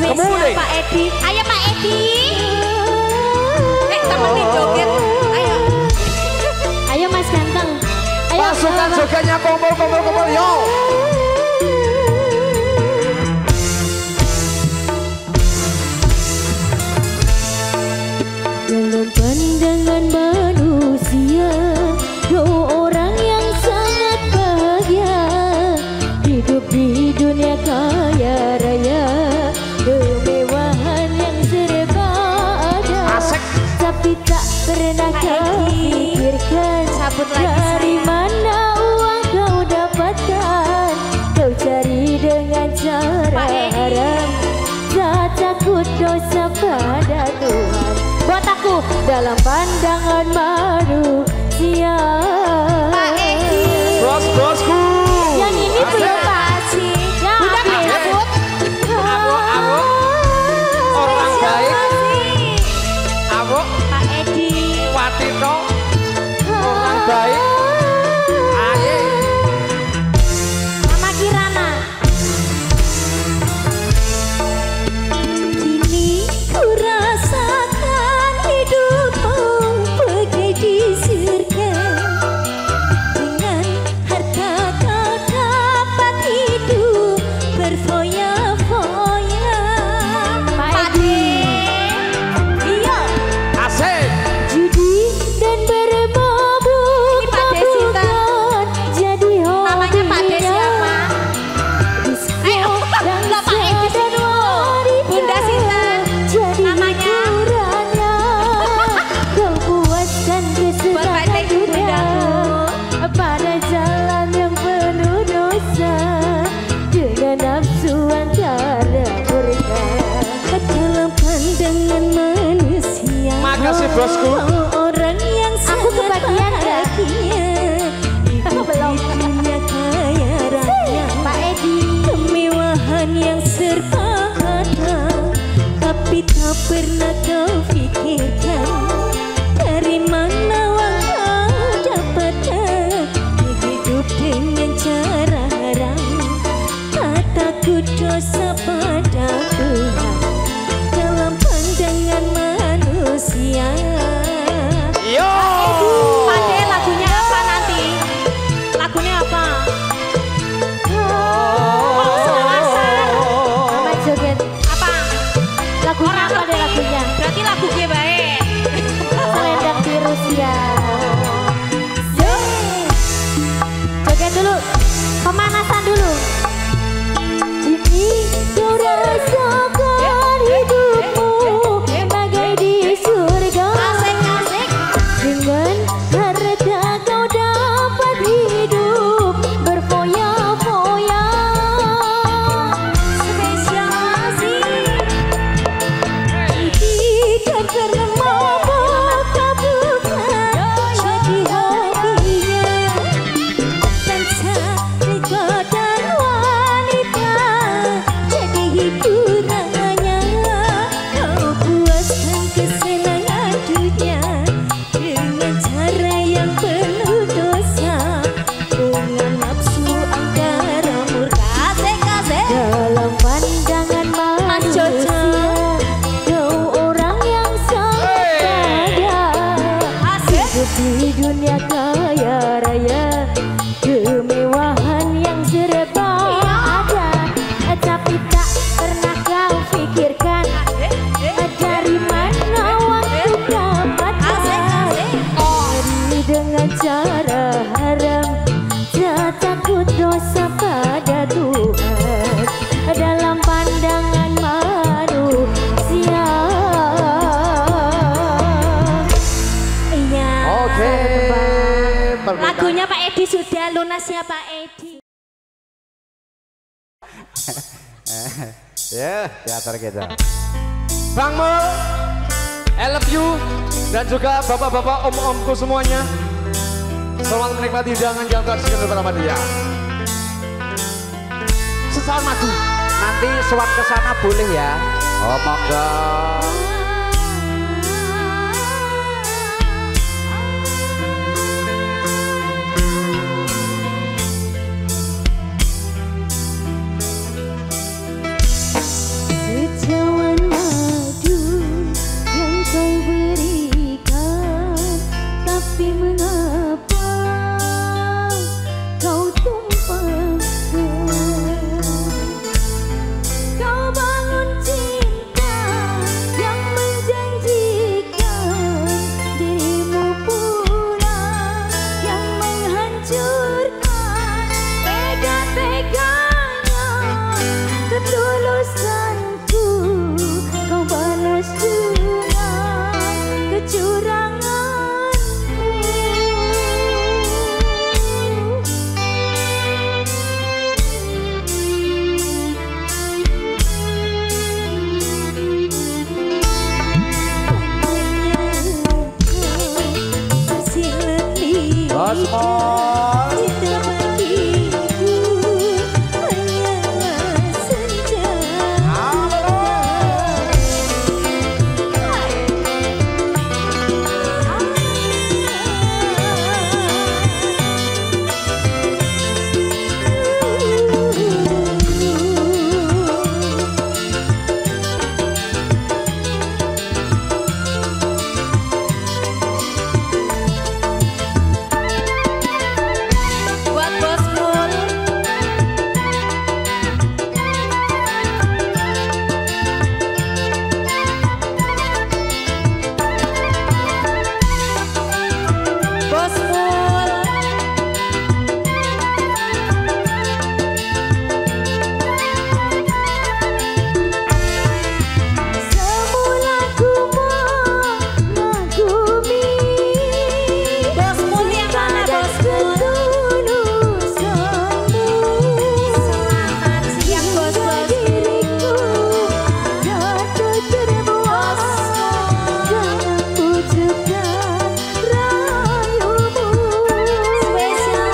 Spesial Pak Edi. Ayo Pak Edi. Temenin joget. Ayo. Ayo Mas Ganteng. Ayo. Pasukan jogetnya kumpul yo. Dalam pandangan manusia, kau orang yang sangat bahagia, hidup di dunia kaya raya, kemewahan yang serba ada. Asik. Tapi tak pernah kau pikirkan dari mana uang kau dapatkan. Kau cari dengan cara haram, tak takut dosa pada Tuhan. Buat aku dalam pandangan manusia. Pak Edi. Bos-bosku. Yang ini belum pasti. Udah Pak Cabut. Aku orang baik. Aku Pak Edi. Watito orang baik. Aye. Mama Kirana. Kini ku rasakan hidupmu bagai di surga. Dengan harta kau dapat hidup berfoya-foya. Pak Edi. Iya. Asik. Judi dan bermabuk Ini Pak Desita. bukan jadi hobinya. Namanya Pak Des siapa? Ayo, enggak Pak Edi dulu. Bunda Sinta. Jadi Namanya? hiburannya. Kau puaskan Buat Pak Des kesenangan Bunda. dunia pada jalan yang penuh dosa, dengan nafsu antara mereka. Dalam pandangan manusia. Makasih bosku. Orang yang Aku kebagian nggak? bahagia. Hidup Belum. di dunia kaya raya. Pak Edi. Kemewahan yang serba ada, tapi tak pernah kau pikirkan dari mana uang kau dapatkan. Hidup dengan cara haram, tak takut dosa pada Tuhan. Dalam pandangan manusia. Yo. Pade lagunya apa nanti? Lagunya apa? Oh, Selasar. Mama joget. Apa? Lagunya apa deh lagunya? Berarti lagu gue baik. Selendang di Rusia. Joget dulu. Pemanasan dulu. Ini kau rasakan hidupmu bagai di surga. Asik-asik. Dengan harta kau dapat hidup berfoya-foya. Spesial sih. Tidak pernah mabuk bukan jadi hobinya. Dan cari badan wanita jadi hiburannya. Kau puaskan kesenangan dunia dengan cara yang penuh dosa, dengan nafsu angkara murka. Asik-asik. Dalam pandangan Mas Jojo. manusia, kau orang yang sangat kaya. Asik. Hidup di dunia kaya raya, kemewahan yang serba ada, tapi tak pernah kau pikirkan dari mana waktu dapatkan. Cari dengan cara haram, tak takut dosa pada Tuhan. Dalam pandangan manusia. Iya. Oke. Lagunya Pak Edi sudah, lunasnya Pak Edi. Ya, teater kita. Bang Mul, I love you, dan juga bapak-bapak, om-omku semuanya. Selamat menikmati hidangan yang telah disediakan bersama dia. Sesaat maju. Nanti sowan ke sana boleh ya. Oh, monggo. Sejak Bos Mol. Cinta bagiku hanyalah senja. Buat Bos Mul. Bos Mul. Semula ku mengagumi Bos Mul yang mana Bos Mul? Selamat siang Bos Mul. Diriku jatuh terbuas dalam pujukan rayumu. Spesial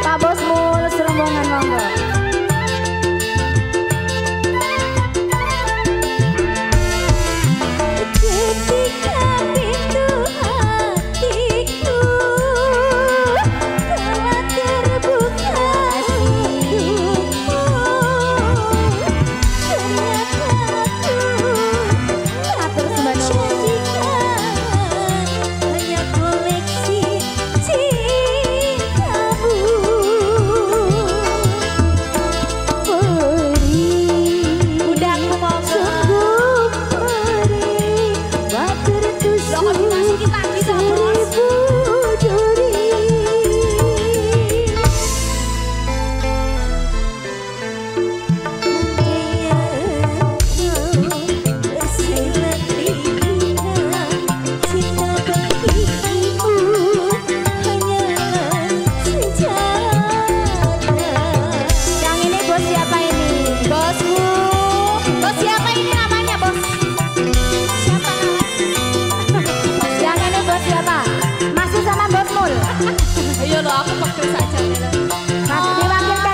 Pak Bos Mul, serombongan monggo. Ketika pintu hatiku telah terbuka untukmu, ternyata aku menjadikan hanya koleksi cintamu. Udah aku mau sungguh perih, batur tusuk seribu duri. Bersilat liburan, cinta bagiku hanyalah senjata. Yang ini bos siapa ini? Bosku. Bos siapa ini namanya bos? Siapa namanya? Yang ini bos siapa? Masih sama Bos Mul? Iya loh, aku pakai saja.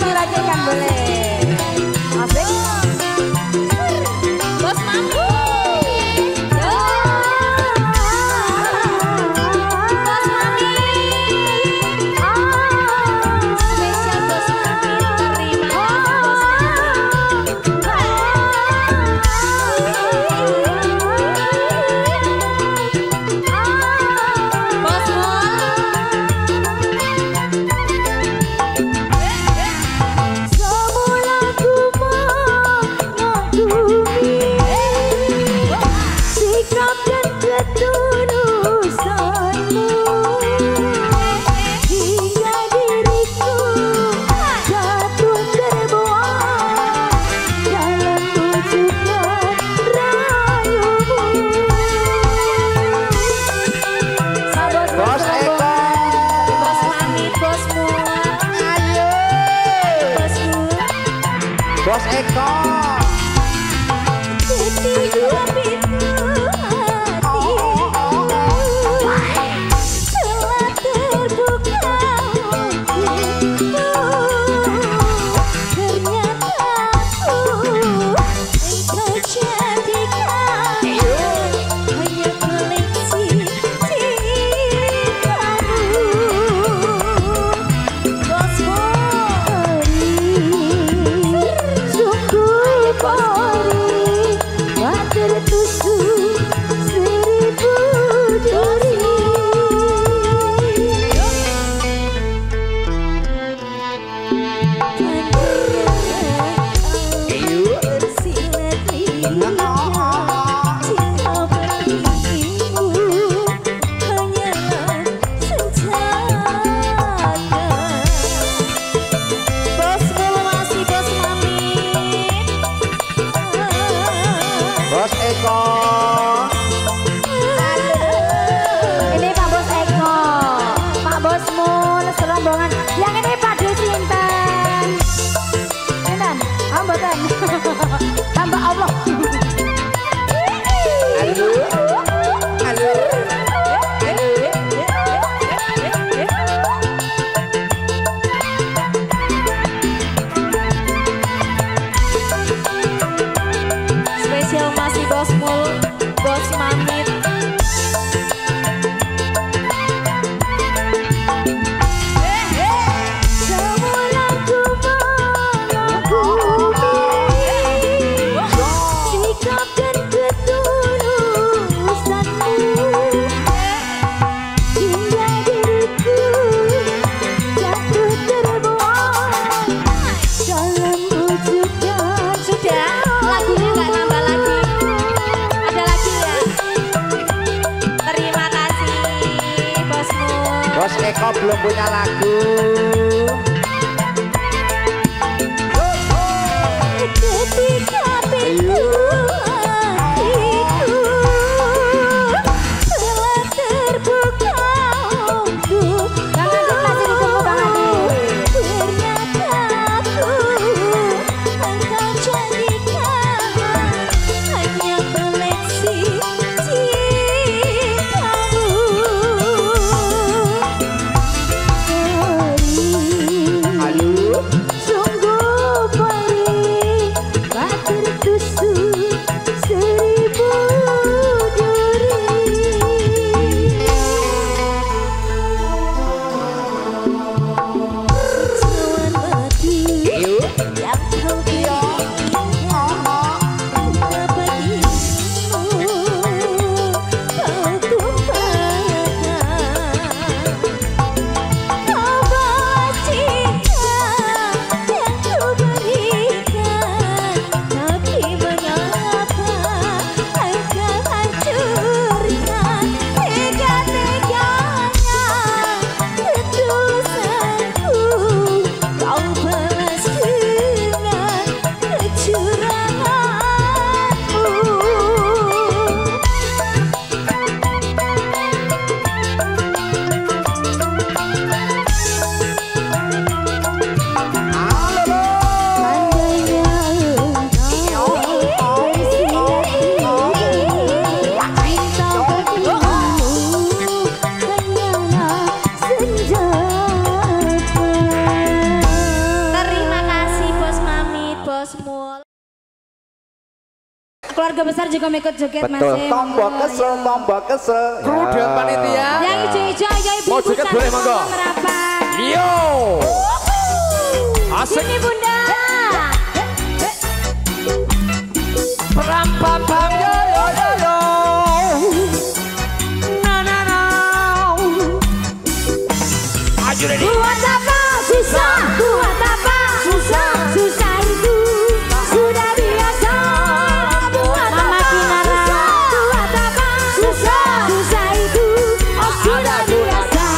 Diwakilkan boleh. Asik. Bos Mami. Yo. Bos Mami. Spesial Bos Mami. Terima Bos Bos Mul. Semula ku mengagumi sikap dan ketulusanmu, hingga diriku jatuh terbuai dalam pujukan rayumu. Bos Eko. Bos Mami, Bos Mul. Bos Mul. Bos Eko. Ketika pintu hatiku telah terbuka untukmu, ternyata engkau jadikan hanya koleksi cintamu. Bos Mul. Sungguh perih, batur tusuk seribu duri. Bersilat liburan, cinta bagiku hanyalah senjata. Bos Mul masih Bos Mami. Bos Eko. Ini Pak Bos Eko, Pak Bos Mul, serombongan. Yang ini Pak Dusinten. Sinten? Amboten. Tambah Allah. Halo. Halo. Bos Mul, Bos Mamit. Bos Eko belum punya lagu. Ketika pintu hatiku telah terbuka untuk ternyata aku engkau jadikan hanya koleksi cintamu. Halo. Sungguh perih batir tusuk 1000 duri. Cuman mati yang kau berikan bagimu kau tumpahkan. Kau bawa cinta yang ku berikan, tapi mengapa engkau hancurkan tega-teganya ketulusanku. Kau balas dengan kecuranganmu. Terima kasih Bos Mamit, Bos Mul. Keluarga besar juga ikut joget Mas. Betul. Tombol kesel. Kru dan panitia. Yang hijau-hijau ayo Mau ibu-ibu joget boleh, monggo. merapat. Yo. Asik. Sini Bunda. Perampapam yo yo yo yo. Na na na. Ayo ready. Buat apa susah, buat apa susah, susah itu sudah biasa. Buat Mama apa Kinara. susah, buat apa susah, susah itu sudah biasa.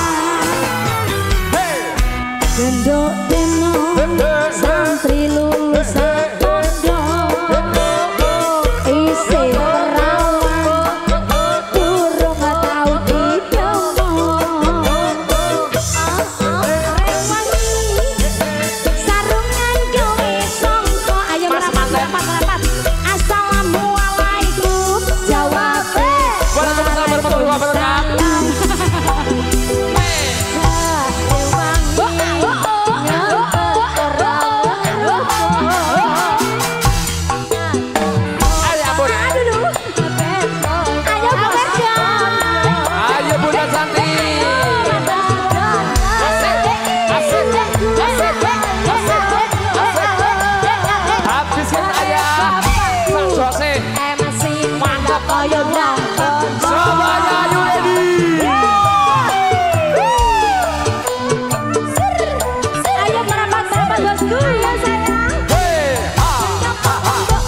Gendok demo santri lulusan pondok, isi perawan burung tahu didomong. Sarungan gawe songko, ayo merapat. Assalamualaikum, jawabe. Waalaikumsalam warahmatullahi wabarakatuh. Ayo Bunda Santi. Habiskan ayah. Sang Jose. Mantap ayo dapet. Semuanya ayo ready. Ayo merapat bosku ya sayang. Hey.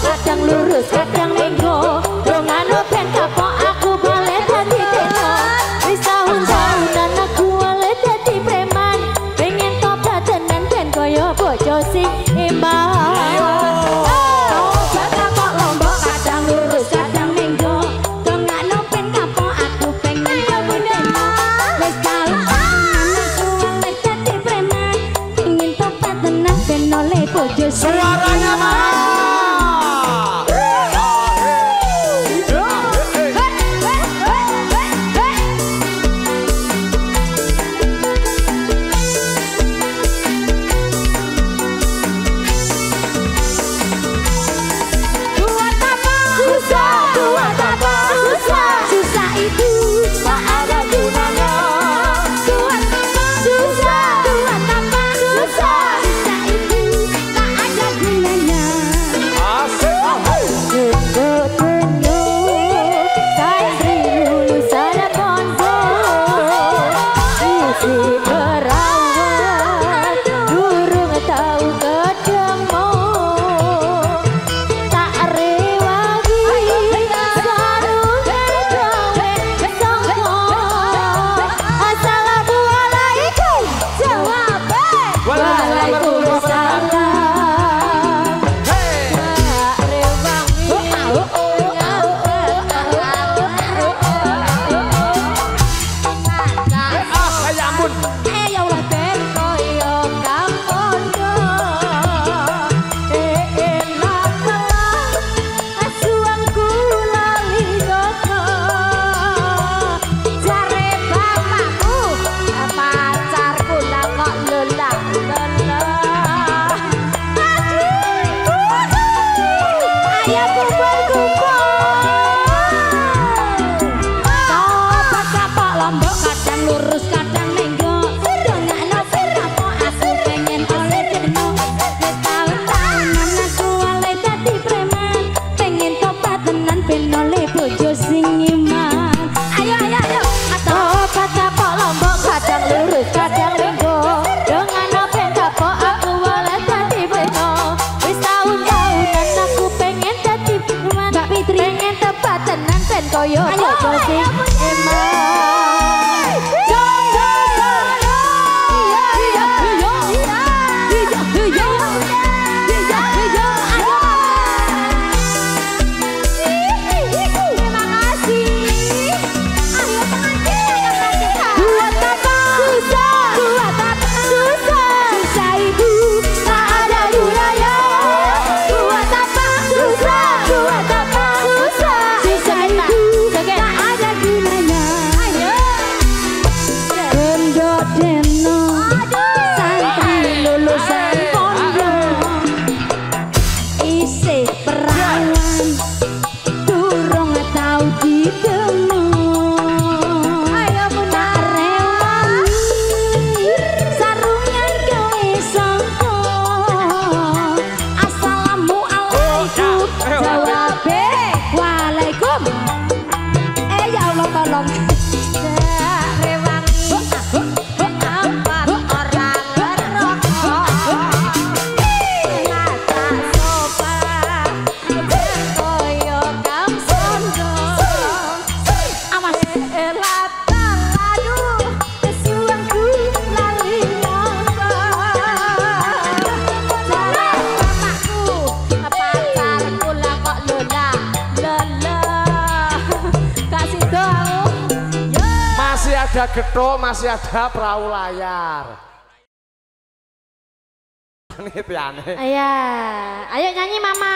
Kadang lurus kadang lenggo, dong anu ben kapok aku boleh dadi teno. Wis tahun-tahunan aku boleh dadi preman, pengen tobat tenan ben koyo bojo sing imbang. Kadang lurus kadang lenggo, dong koyo padha sing emang ada gethuk, masih ada perahu layar. Ayo nyanyi mama,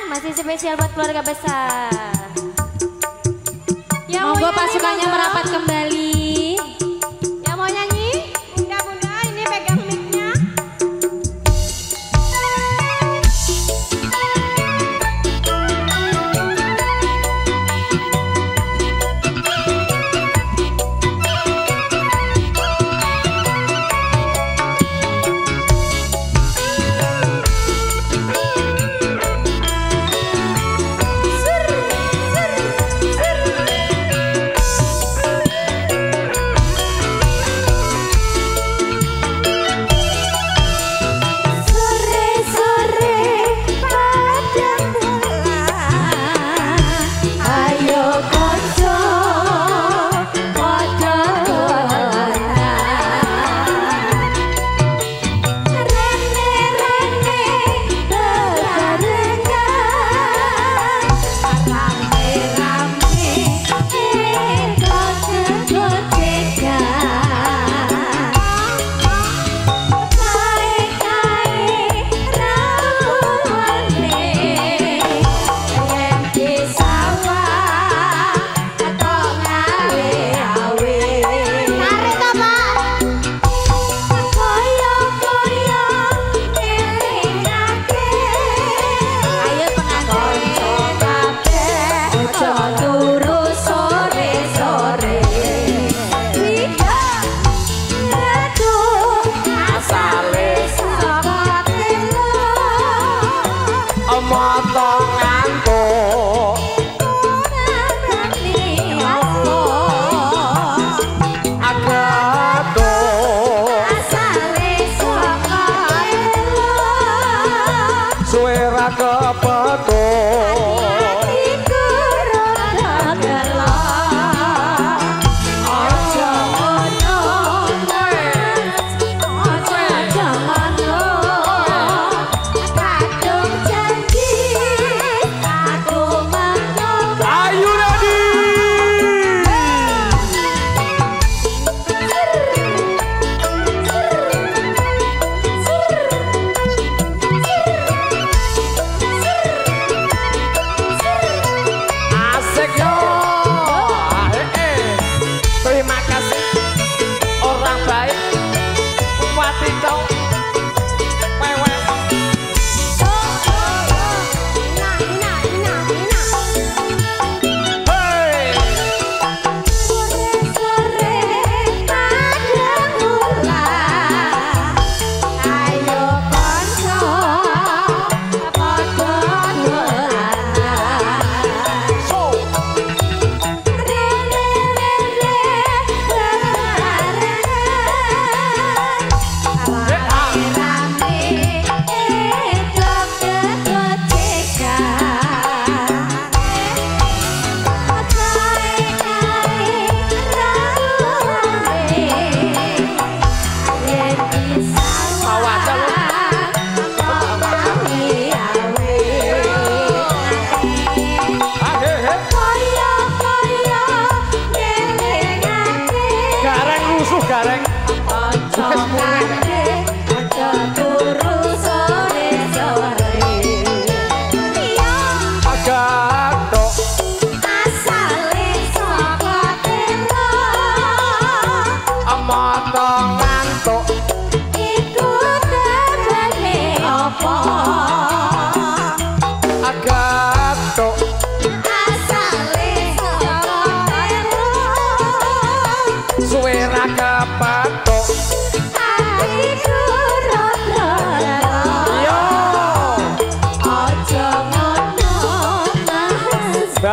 masih spesial buat keluarga besar. Ya monggo pasukannya merapat kembali. Ya mau nyanyi? Bunda ini pegang mic-nya.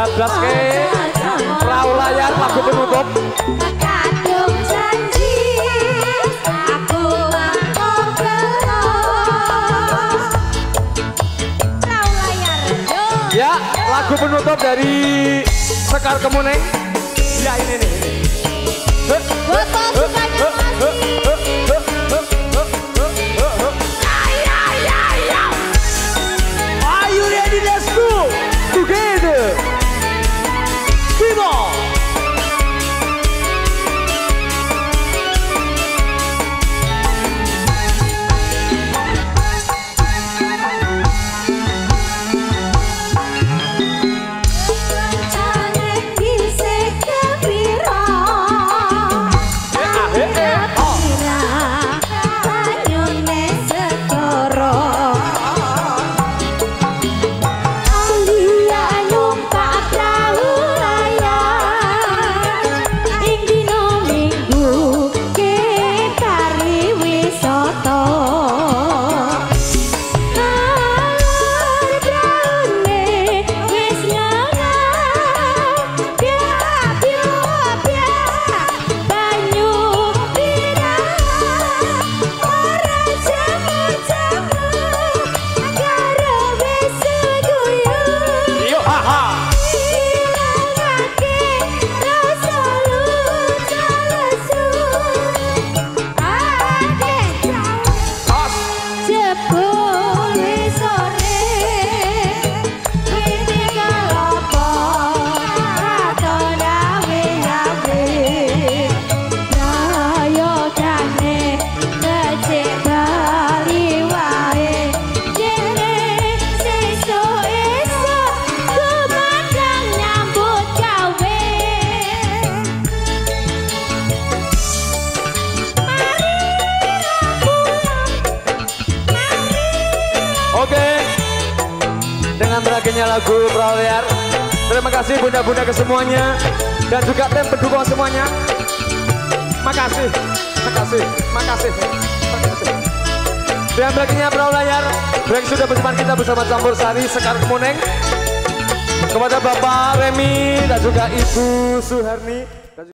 bablas ke perahu layar lagu penutup. Kadung janji aku mau perahu layar. Ya, lagu penutup dari Sekar Kemuning. Ya ini nih. Botol sukanya Are you ready? Let's go together. Come on. Oke, dengan berakhirnya lagu Perahu Layar, terima kasih bunda-bunda ke semuanya dan juga tim pendukung semuanya. Makasih, makasih, makasih, makasih. Dengan berakhirnya Perahu Layar, yang sudah bersama kita bersama Campur Sari Sekar Kemuning, kepada Bapak Remi dan juga Ibu Suharni.